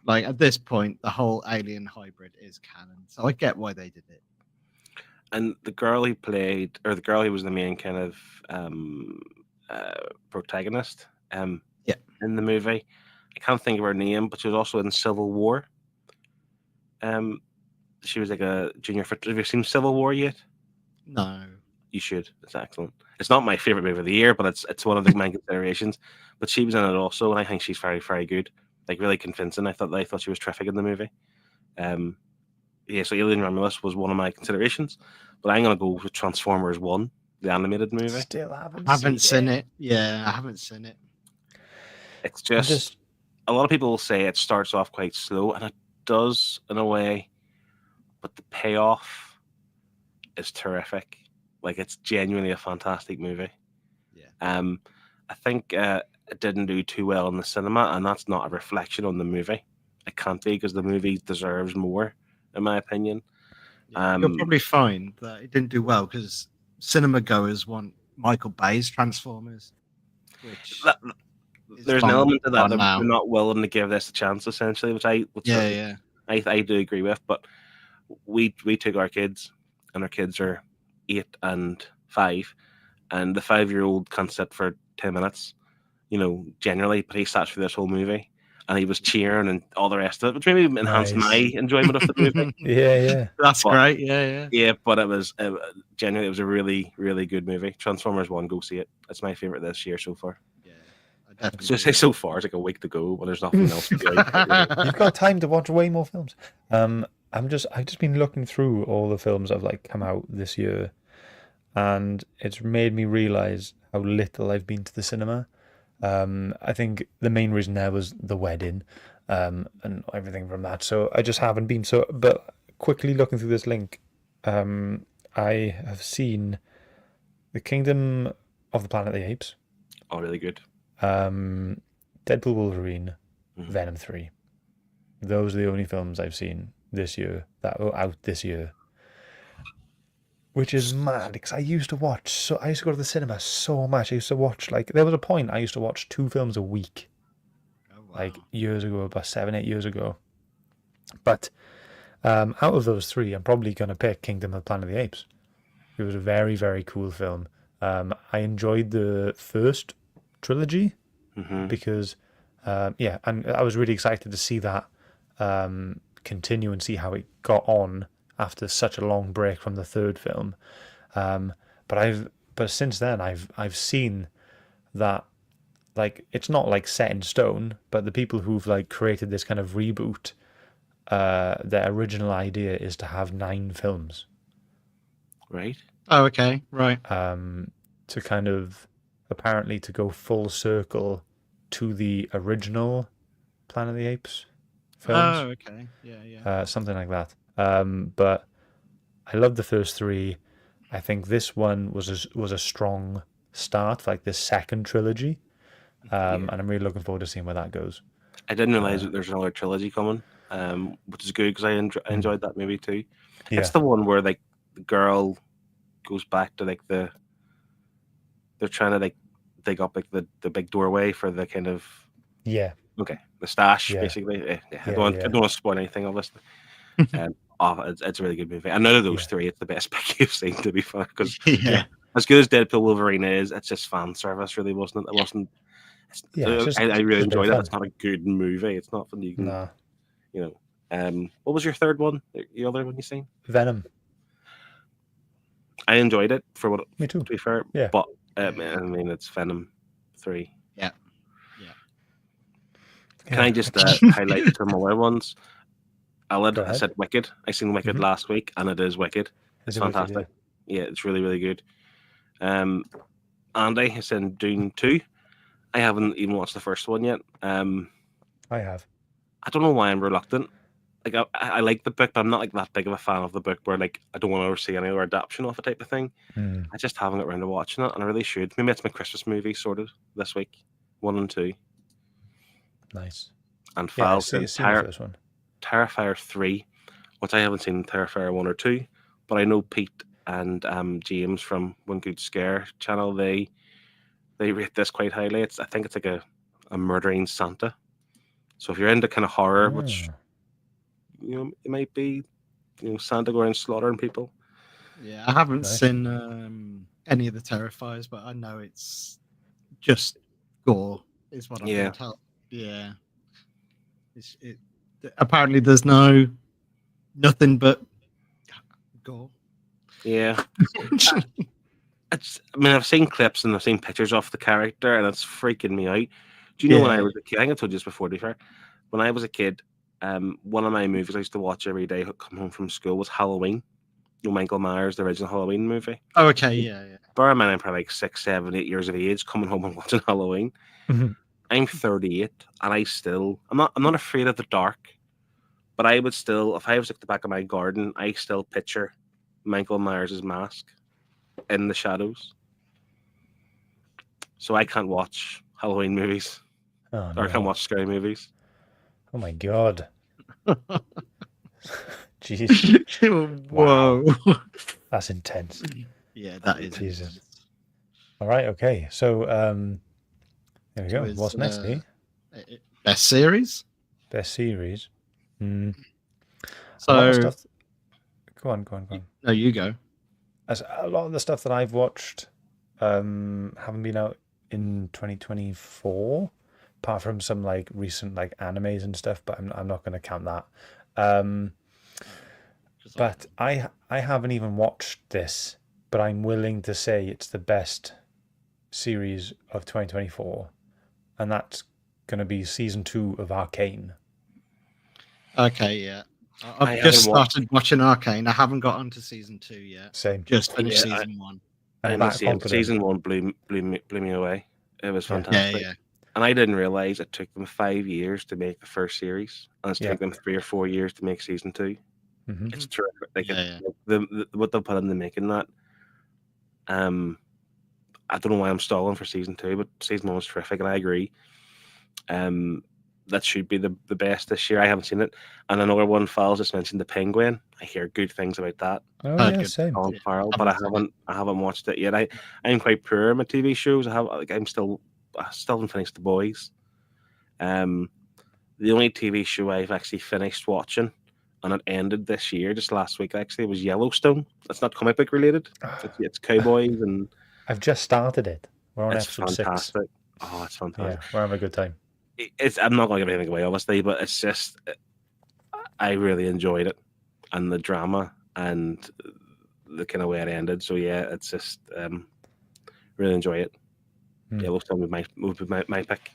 like at this point, the whole alien hybrid is canon, so I get why they did it. And the girl he played, or the girl who was the main kind of protagonist, in the movie, I can't think of her name, but she was also in Civil War. She was like a junior. Have you seen Civil War yet? No. You should. It's excellent. It's not my favorite movie of the year, but it's one of the main considerations. But she was in it also, and I think she's very, very good. Like really convincing. I thought she was terrific in the movie. So Alien Romulus was one of my considerations, but I'm gonna go with Transformers 1, the animated movie. Still haven't seen it. Yeah, I haven't seen it. It's just a lot of people will say it starts off quite slow, and it does in a way, but the payoff is terrific. Like it's genuinely a fantastic movie. Yeah. I think it didn't do too well in the cinema, and that's not a reflection on the movie. It can't be because the movie deserves more, in my opinion. You'll probably find that it didn't do well because cinema goers want Michael Bay's Transformers, which there's an element of that they're not willing to give this a chance, essentially, which I do agree with. But we took our kids, and our kids are 8 and 5, and the 5-year-old can't sit for 10 minutes, generally, but he sat through this whole movie and he was cheering and all the rest of it, which maybe enhanced my enjoyment of the movie. That's great. Yeah, but it was genuinely, it was a really, really good movie. Transformers 1, go see it. It's my favorite this year so far. Definitely. Just say so far, it's like a week to go, but there's nothing else to do. You've got time to watch way more films. I've just been looking through all the films that have come out this year, and it's made me realize how little I've been to the cinema. I think the main reason there was the wedding, and everything from that. So I just haven't been. So, but quickly looking through this link, I have seen The Kingdom of the Planet of the Apes, Oh, really good. Deadpool, Wolverine, Mhm. Venom 3. Those are the only films I've seen this year that were out this year. Which is mad because I used to watch. So I used to go to the cinema so much. I used to watch like there was a point I used to watch 2 films a week, Oh, wow. like years ago, about 7-8 years ago. But out of those 3, I'm probably gonna pick Kingdom of the Planet of the Apes. It was a very, very cool film. I enjoyed the first trilogy because yeah, and I was really excited to see that continue and see how it got on after such a long break from the third film. But since then I've seen that, like, it's not like set in stone, but the people who've like created this kind of reboot, their original idea is to have 9 films. Right. Oh, okay, right. To kind of apparently to go full circle to the original Planet of the Apes films. Oh, okay. Yeah. Something like that. But I loved the first 3. I think this one was a strong start for like this second trilogy. And I'm really looking forward to seeing where that goes. I didn't realize that there's another trilogy coming, which is good because I enjoyed that movie too. Yeah. It's the one where like the girl goes back to like they're trying to like dig up like the big doorway for the kind of Yeah. the stash Yeah. basically. I Yeah, don't yeah. want to spoil anything, obviously. It's a really good movie. And out of those Yeah. 3, it's the best pick you've seen, to be fair. Because Yeah. as good as Deadpool Wolverine is, it's just fan service, really, wasn't it? It wasn't. Yeah, it's just- I it's really just a bit of enjoyed it. fun. It's not a good movie. It's not something you can, Nah. you know. What was your third one? The other one you seen? Venom. I enjoyed it for what. Me too. To be fair, Yeah. But I mean, it's Venom 3. Yeah. Can I just highlight some other ones? I Go ahead. said Wicked. I seen Wicked Mhm. last week, and it is Wicked. It's Is it Wicked? fantastic. Yeah, it's really, really good. Andy has seen Dune 2. I haven't even watched the first one yet. I have. I don't know why I'm reluctant. Like I like the book, but I'm not like that big of a fan of the book where like I don't want to ever see any other adaptation of it type of thing. I just haven't got around to watching it, and I really should. Maybe it's my Christmas movie sorted this week. 1 and 2. Nice. And Yeah, Fal's seen the first one. Terrifier 3, which I haven't seen Terrifier 1 or 2, but I know Pete and James from One Good Scare channel, they rate this quite highly. I think it's like a murdering Santa. So if you're into kind of horror, which it might be, Santa going around slaughtering people. Yeah, I haven't Nice. seen any of the Terrifiers, but I know it's just gore, is what I've Yeah. been told. Yeah. Apparently, there's nothing but gore. Yeah. I've seen clips and I've seen pictures of the character, and it's freaking me out. Do you know when I Yeah. was a kid? I think I told you this before, to be fair. When I was a kid, one of my movies I used to watch every day coming home from school was Halloween. Michael Myers, the original Halloween movie. Oh, okay, yeah. Bear in mind, I'm probably like 6, 7, 8 years of age coming home and watching Halloween. Mhm. I'm 38, and I'm not afraid of the dark, but I would still, if I was at the back of my garden, I still picture Michael Myers' mask in the shadows. So I can't watch Halloween movies, Oh, or I can't no. watch scary movies. Oh my god. Jeez. Whoa. That's intense. Yeah, that is. Jesus. All right. Okay. So there we So go. it's, What's next? Best series. Best series. A lot So of stuff. Go on. no, you go. As a lot of the stuff that I've watched haven't been out in 2024, apart from some like recent like animes and stuff. But I'm not going to count that. But I haven't even watched this, but I'm willing to say it's the best series of 2024, and that's going to be season 2 of Arcane. Okay, yeah. I I've just haven't watched- started watching Arcane. I haven't got onto season 2 yet. Same. Just finished Yeah, season 1. I'm And that confident. season 1 blew me away. It was Yeah, fantastic. yeah. And I didn't realize it took them 5 years to make the first series, and it's Yeah. taken them 3 or 4 years to make season 2. Hmm. It's terrific. Like, Yeah, like the what they put into making that. I don't know why I'm stalling for season 2, but season 1 was terrific, and I agree. That should be the best this year. I haven't seen it. And another one, Falls just mentioned, The Penguin. I hear good things about that. Oh Heard yeah, good same. Colin Yeah, Farrell, but haven't seen I haven't watched it yet. I'm quite poor with TV shows. I still haven't finished The Boys. The only TV show I've actually finished watching, and it ended this year, just last week actually, was Yellowstone. It's not comic book related. It's cowboys, and I've just started it. We're on it's episode 6. fantastic. Oh, it's fantastic. Yeah, we're having a good time. I'm not going to give anything away, obviously, but it's just I really enjoyed it, and the drama and the kind of way it ended. So yeah, it's just really enjoy it. Yellowstone would be my pick.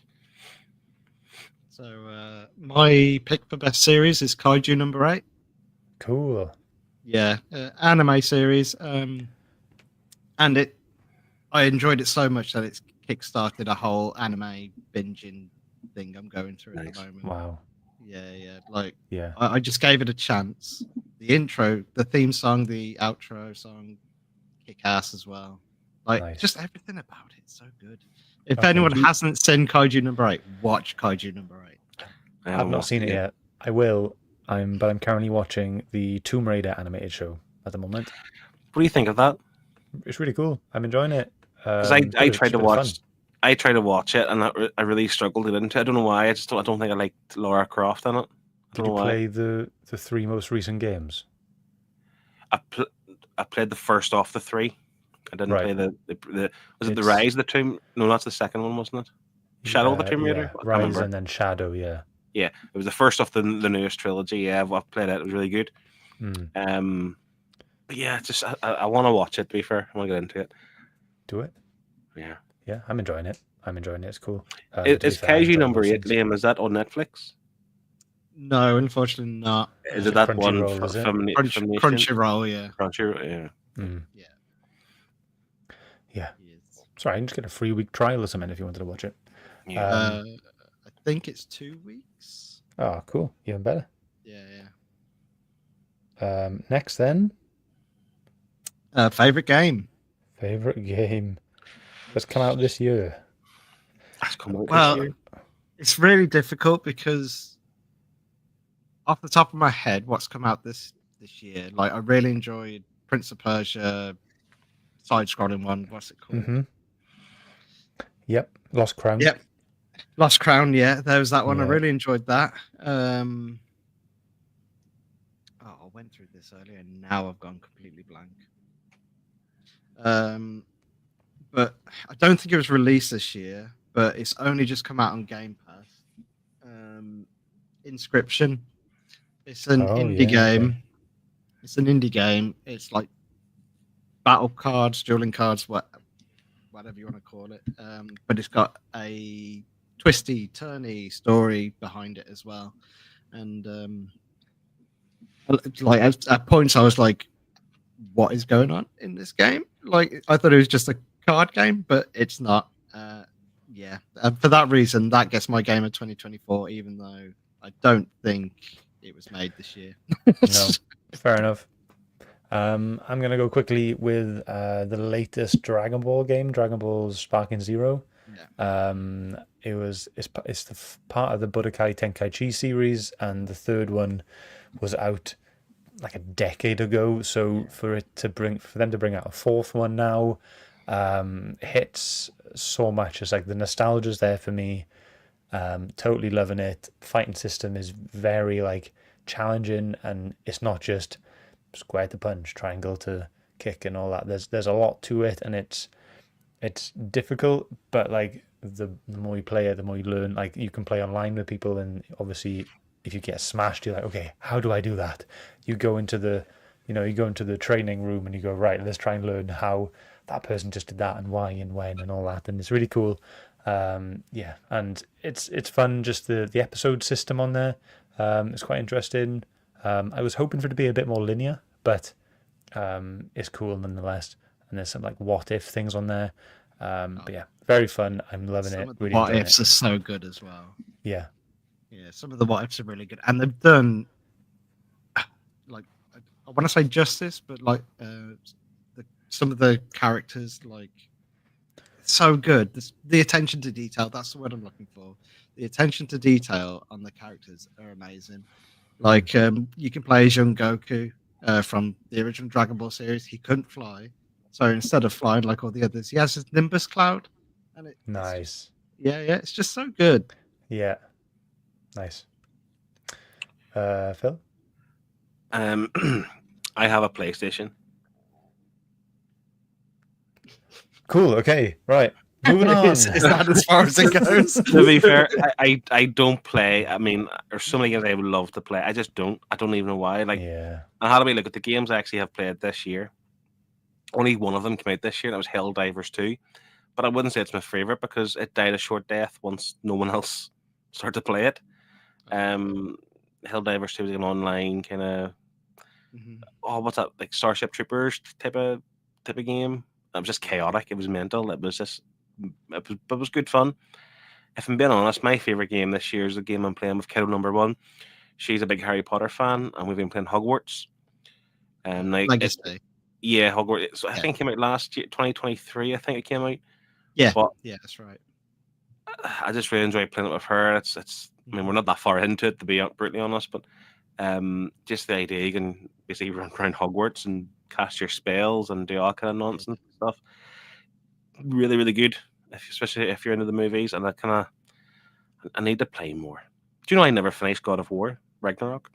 So my pick for best series is Kaiju number 8. Cool. Yeah, anime series. And I enjoyed it so much that it's kickstarted a whole anime binging thing I'm going through at the moment. Wow. Yeah. Like, Yeah. I just gave it a chance. The intro, the theme song, the outro song, kick ass as well. Like, Nice. just everything about it, so good. If Okay. anyone hasn't seen Kaiju number 8, watch Kaiju number 8. I've not seen it yet. I will. But I'm currently watching the Tomb Raider animated show at the moment. What do you think of that? It's really cool. I'm enjoying it. Because I tried to watch it, and I really struggled to get into it. I don't know why. I don't think I liked Lara Croft in it. Did you play the 3 most recent games? I played the first off the 3. I didn't play the was it the Rise of the Tomb? No, that's the second one, wasn't it? Shadow of the Tomb Raider. Yeah. Rise and then Shadow. Yeah. Yeah, it was the first of the newest trilogy. Yeah, I've played it. It was really good. But yeah, just I want to watch it. To be fair, I want to get into it. Do it. Yeah. Yeah, I'm enjoying it. It's cool. Is Kaiju number 8, Liam? Is that on Netflix? No, unfortunately not. Is it that one Crunchyroll, is it? Crunchyroll, yeah. Crunchyroll, yeah. Yeah. Sorry, I can just get a free week trial or something if you wanted to watch it. Yeah. I think it's 2 weeks. Oh, cool. Even better. Yeah. Next then. Favorite game. Favorite game that's come out this year. That's come out Well, this year. it's really difficult because off the top of my head, what's come out this year? Like, I really enjoyed Prince of Persia, side-scrolling one. What's it called? Mm-hmm. Yep. Lost Crown. Yep. Lost Crown. Yeah, there was that one. I Yeah. really enjoyed that. I went through this earlier, and now I've gone completely blank. But I don't think it was released this year, but it's only just come out on Game Pass. Inscription. It's an indie game. Okay. It's an indie game. It's like battle cards, dueling cards, whatever you want to call it. But it's got a twisty, turny story behind it as well. And like at points, I was like, "What is going on in this game?" Like, I thought it was just a card game, but it's not. Yeah, for that reason, that gets my game of 2024, even though I don't think it was made this year. No, fair enough. I'm gonna go quickly with the latest Dragon Ball game, Dragon Ball Sparking Zero. Yeah. It's part of the Budokai Tenkaichi series, and the third one was out like a decade ago. So for them to bring out a fourth one now, hits so much. It's like the nostalgia's there for me. Totally loving it. Fighting system is very like challenging, and it's not just square to punch, triangle to kick, and all that. There's a lot to it, and it's difficult, but like the more you play it, the more you learn. Like, you can play online with people, and obviously if you get smashed, you're like, okay, how do I do that? You go into the training room and you go, right, let's try and learn how that person just did that and why and when and all that, and it's really cool. Yeah, and it's fun. Just the episode system on there, it's quite interesting. I was hoping for it to be a bit more linear, but it's cool nonetheless. And there's some like what if things on there. But yeah, very fun. I'm loving Some it. of the Really what enjoying ifs it. are so good as well. Yeah. Yeah, some of the what ifs are really good, and they've done like I want to say justice, but like some of the characters like so good. The attention to detail, that's the word I'm looking for. The attention to detail on the characters are amazing. Like you can play as young Goku from the original Dragon Ball series. He couldn't fly, so instead of flying like all the others, he has his Nimbus cloud, and it's Nice. just, yeah, it's just so good. Yeah. Nice. Phil? I have a PlayStation. Cool. Okay. Right. Moving on. Is that as far as it goes? To be fair, I don't play. I mean, there's so many games I would love to play. I just don't. I don't even know why. Like, Yeah. I had a wee look at the games I actually have played this year. Only one of them came out this year. That was Helldivers 2. But I wouldn't say it's my favorite because it died a short death once no one else started to play it. Helldivers 2 was an online kind of what's that, like Starship Troopers type of game. It was just chaotic. It was mental. It was good fun. If I'm being honest, my favorite game this year is the game I'm playing with kiddo number one. She's a big Harry Potter fan, and we've been playing Hogwarts. And Legacy. Yeah, Hogwarts. So I Yeah. think it came out last year, 2023. I think it came out. Yeah, But yeah, that's right. I just really enjoy playing it with her. It's. I mean, we're not that far into it, to be brutally honest, but just the idea you can basically run around Hogwarts and cast your spells and do all kind of nonsense stuff. Really, really good, especially if you're into the movies. And I need to play more. Do you know I never finished God of War Ragnarok?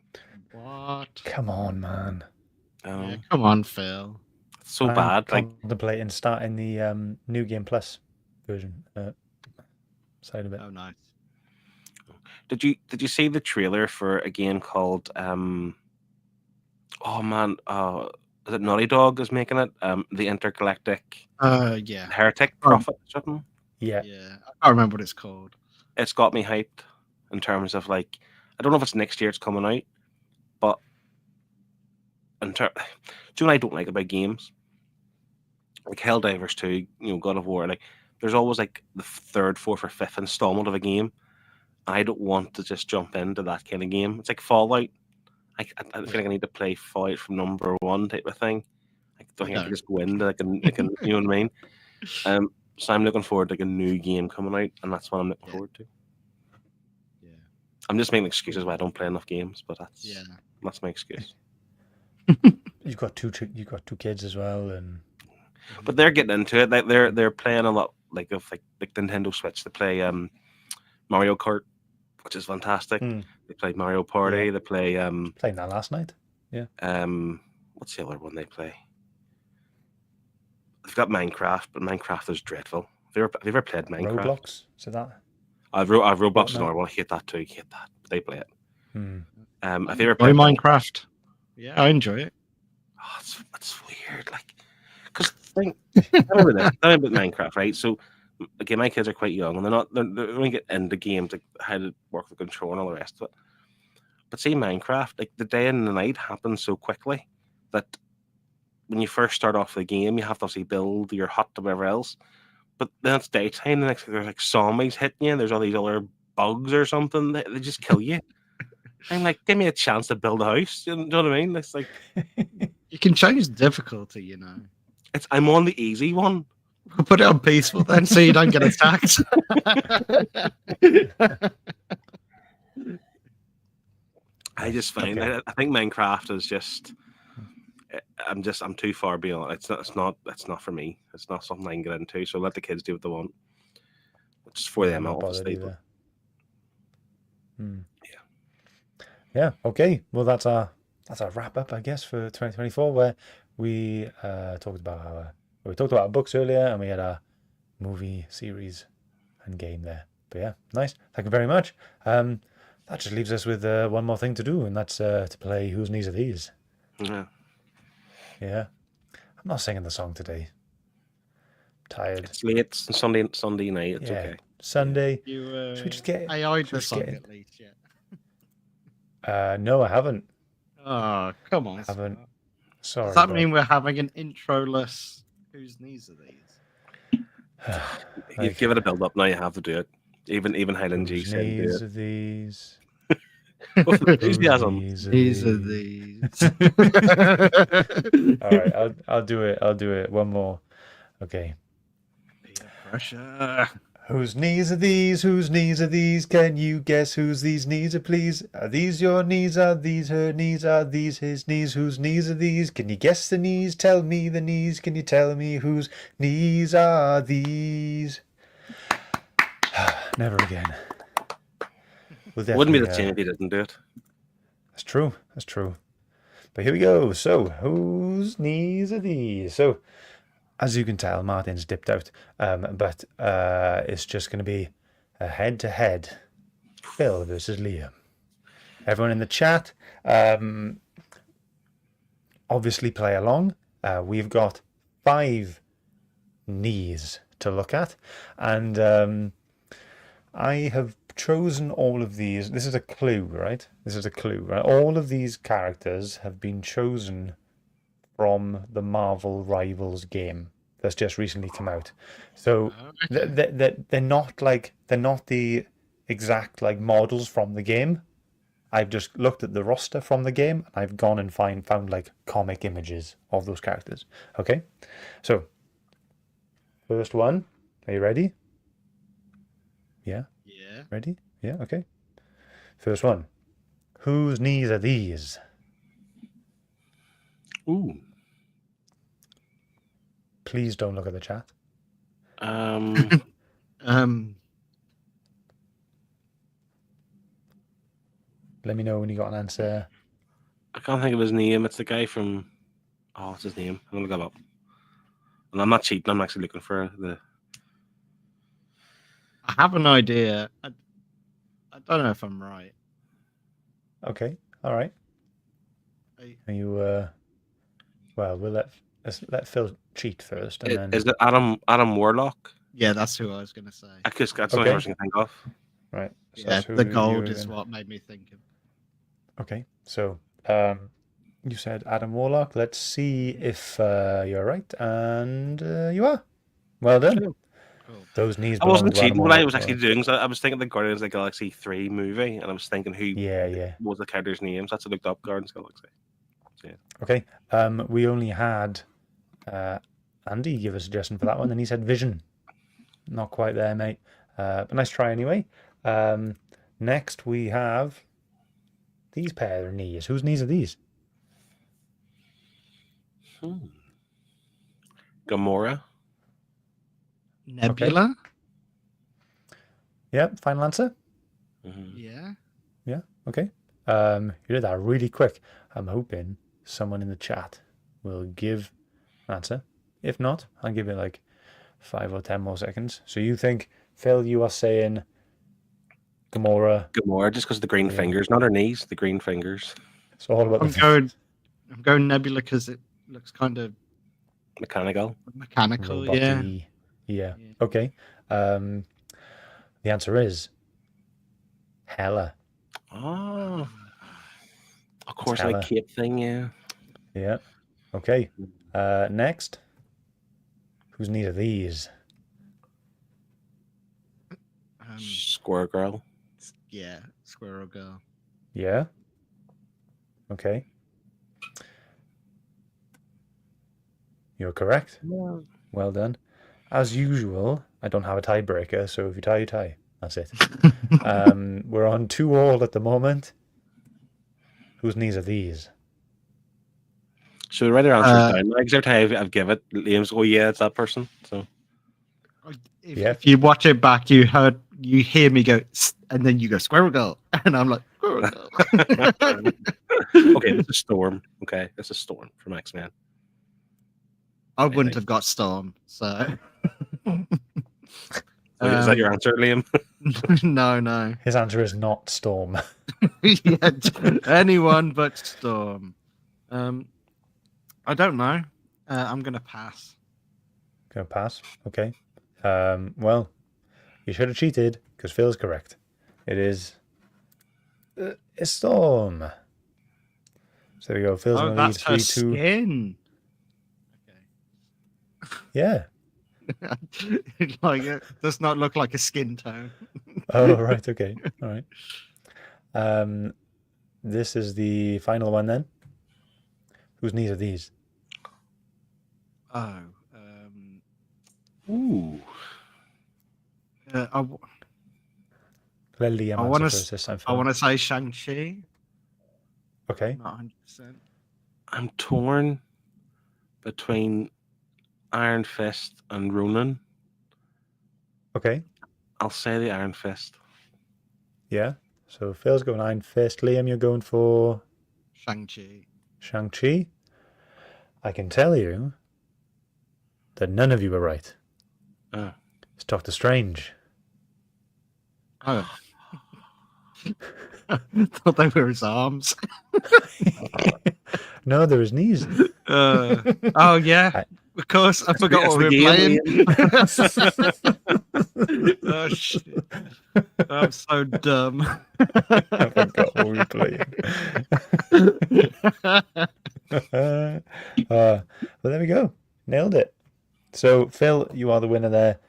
What? Come on, man. Yeah, come on, Phil. It's so I'm bad. Like, contemplating starting the New Game Plus version side of it. Oh, nice. did you see the trailer for a game called oh man, is it Naughty Dog is making it? The Intergalactic Yeah. Heretic Prophet or something? Yeah. Yeah. I can't remember what it's called. It's got me hyped in terms of like, I don't know if it's next year it's coming out, but do you know what I don't like about games? Like Helldivers 2, God of War, like there's always like the third, fourth, or fifth installment of a game. I don't want to just jump into that kind of game. It's like Fallout. I feel like I need to play Fallout from number one type of thing. I don't think I can just go into like a you know what I mean? So I'm looking forward to like a new game coming out, and that's what I'm looking forward to. Yeah. I'm just making excuses why I don't play enough games, but that's my excuse. You've got two kids as well, and But they're getting into it. Like they're playing a lot like Nintendo Switch. They play Mario Kart, which is fantastic. They play Mario Party. Yeah. They play playing that last night. Yeah. What's the other one they play? They've got Minecraft, but Minecraft is dreadful. Have you ever played Minecraft? Roblox. So that. Roblox is No. another one. I hate that too. I hate that. But they play it. Have you ever Play played Minecraft? Yeah, I enjoy it. Oh, it's weird. Like, because tell me about Minecraft, right? So, again, my kids are quite young, and they're only getting into games like how to work the control and all the rest of it. But see, Minecraft, like the day and the night happens so quickly that when you first start off the game, you have to obviously build your hut or whatever else. But then it's daytime, and next thing there's like zombies hitting you, and there's all these other bugs or something. They just kill you. I'm like, give me a chance to build a house. You know what I mean? It's like you can change the difficulty, you know. I'm on the easy one. We'll put it on peaceful then, so you don't get attacked. I just find I think Minecraft is just. I'm too far beyond. It's not for me. It's not something I can get into. So let the kids do what they want. It's for them, not bothered obviously. either. Yeah. Okay. Well, that's our wrap up, I guess, for 2024, where we talked about our books earlier, and we had our movie series and game there. But yeah, nice. Thank you very much. That just leaves us with one more thing to do, and that's to play Whose Knees Are These? Yeah. Yeah. I'm not singing the song today. I'm tired. It's late. It's Sunday night. It's okay. Sunday. You Should we just get AI'd should the we just song get at least, yeah. No, I haven't. Oh, come on. Haven't. Scott. Sorry. Does that bud. mean we're having an introless Whose Knees Are These? You give it a build up now. You have to do it. Even Highland G Whose said do knees it. are these? Go for the Whose enthusiasm. knees are These are these? these. All right, I'll do it. I'll do it. One more. Okay. Peer pressure. Whose knees are these? Whose knees are these? Can you guess whose these knees are, please? Are these your knees? Are these her knees? Are these his knees? Whose knees are these? Can you guess the knees? Tell me the knees. Can you tell me whose knees are these? Never again. We'll Wouldn't be the definitely, same if he didn't do it. That's true. That's true. But here we go. So, whose knees are these? So, as you can tell, Martin's dipped out. But it's just going to be a head-to-head. Phil versus Liam. Everyone in the chat, obviously play along. We've got 5 knees to look at. And I have chosen all of these. This is a clue, right? This is a clue, right? All of these characters have been chosen from the Marvel Rivals game that's just recently come out. So they're not the exact like models from the game. I've just looked at the roster from the game and I've gone and found like comic images of those characters. Okay, so first one, are you ready? Yeah. Yeah. Ready? Yeah, okay. First one. Whose knees are these? Ooh. Please don't look at the chat. Let me know when you got an answer. I can't think of his name. It's the guy from. Oh, what's his name? I'm gonna look it up. And I'm not cheating. I'm actually looking for the. I have an idea. I don't know if I'm right. Okay, all right. Are you? Well, let's let Phil cheat first, and then Is it Adam Warlock? Yeah, that's who I was going to say. That's the only person I can think of. Right. So Yeah, that's who the you gold were is gonna- what made me think of. Okay, so you said Adam Warlock. Let's see if you're right, and you are. Well done. Cool. Those knees I belong wasn't to Adam cheating. What I Warlock. was actually doing, so I was thinking the Guardians of the Galaxy 3 movie, and I was thinking who Yeah. what was the characters' names. That's what I looked up, Guardians of the Galaxy. So, yeah. Okay. We only had Andy give a suggestion for that one, and he said Vision. Not quite there, mate. But nice try anyway. Next we have these pair of knees. Whose knees are these? Gamora. Nebula? Yep, final answer? Yeah. Yeah, okay. You did that really quick. I'm hoping someone in the chat will give an answer. If not, I'll give it like 5 or 10 more seconds. So you think, Phil, you are saying Gamora. Gamora, just because of the green fingers, not her knees, the green fingers. It's all about I'm going Nebula because it looks kind of mechanical. Robot-y. Yeah. Okay. The answer is Hela. Oh. Of course, Hela. like cape thing, yeah. Yeah. Okay. Next. Whose knees are these? Squirrel Girl. Yeah, Squirrel Girl. Yeah. Okay. You're correct. Yeah. Well done. As usual, I don't have a tiebreaker, so if you tie, you tie. That's it. We're on 2-2 at the moment. Whose knees are these? So we write our answers down. Like every time I've given it, Liam's, oh yeah, it's that person. So If you watch it back, you hear me go, and then you go Squirrel Girl, and I'm like Squirrel Girl. Okay, it's a Storm. Okay, it's a Storm from X-Men. I wouldn't have got Storm, so. Is that your answer, Liam? No. His answer is not Storm. Yeah, anyone but Storm. I don't know. I'm gonna pass. Gonna pass. Okay. Well, you should have cheated because Phil's correct. It is a Storm. So there we go. Phil's gonna lead that's her 3-2. skin. Yeah. Like it does not look like a skin tone. Oh, right. Okay. All right. This is the final one then. Whose knees are these? Oh. Ooh. I Let Liam answer want first this time. Phil. to say Shang-Chi. Okay. Not 100%. I'm torn between Iron Fist and Ronan. Okay. I'll say the Iron Fist. Yeah. So Phil's going Iron Fist. Liam, you're going for Shang-Chi. Shang-Chi. I can tell you that none of you were right. Oh. It's Doctor Strange. Oh. Thought they were his arms. No, they're his knees. Oh yeah, of course. I forgot what we were playing. Oh shit! I'm so dumb. I forgot what we were playing. Well, there we go. Nailed it. So, Phil, you are the winner there.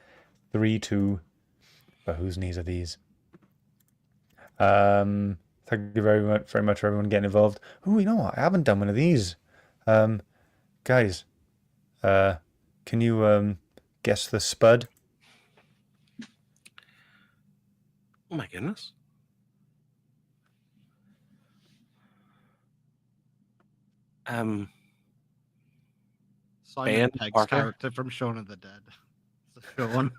3-2. But whose knees are these? Thank you very much for everyone getting involved. Oh, you know what? I haven't done one of these. Guys, can you guess the spud? Oh my goodness. Simon Pegg's Parker? character from Shaun of the Dead. Sean.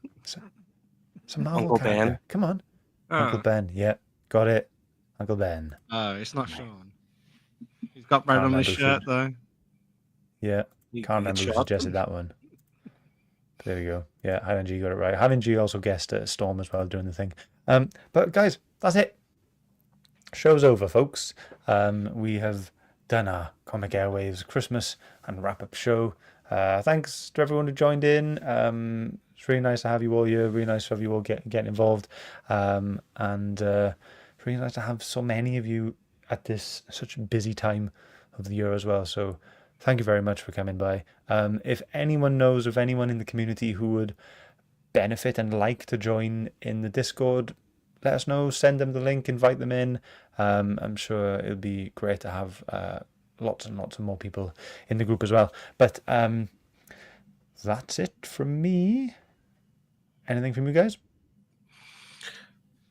It's a Marvel Uncle character. Ben. Come on. Oh. Uncle Ben. Yeah, got it. Uncle Ben. Oh, it's not Sean. He's got red on his shirt though. Yeah, can't remember who suggested that one. But there we go. Yeah, Highland G got it right. Highland G also guessed Storm as well during the thing. But guys, that's it. Show's over, folks. We have done our Comic Airwaves Christmas and wrap-up show. Thanks to everyone who joined in. It's really nice to have you all here. Really nice to have you all get involved. And it's really nice to have so many of you at this such a busy time of the year as well. So thank you very much for coming by. If anyone knows of anyone in the community who would benefit and like to join in the Discord, let us know. Send them the link, invite them in. I'm sure it would be great to have lots and lots of more people in the group as well. But that's it from me. Anything from you guys?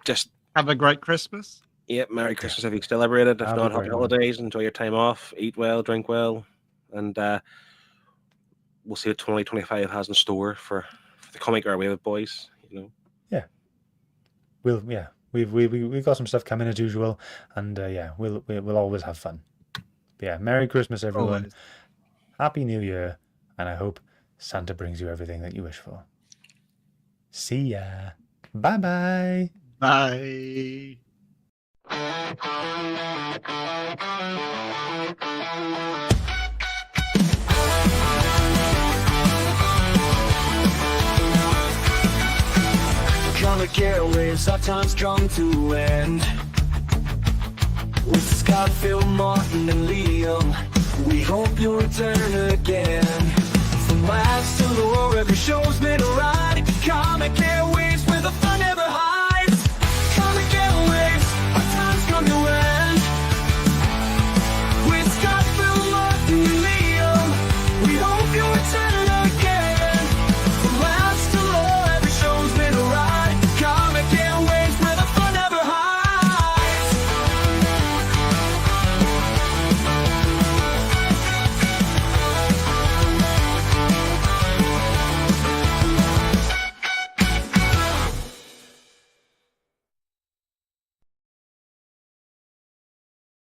Just have a great Christmas. Yep, Merry Christmas if you celebrated. If Have a not, great happy one. holidays. Enjoy your time off. Eat well, drink well, and we'll see what 2025 has in store for the Comic Airwaves boys. You know. Yeah. We've got some stuff coming as usual, and we'll always have fun. But yeah, Merry Christmas, everyone. Always. Happy New Year, and I hope Santa brings you everything that you wish for. See ya. Bye-bye. Bye. Comic Airwaves, our time's come to end. With Scott, Phil, Martin, and Liam, we hope you'll return again. From laughs to the roar, every show's been a ride. Comic Airwaves, where the fun never hides. Comic Airwaves, our time's come to end. With Scott, Phil, Martin, and Liam, we hope you'll return.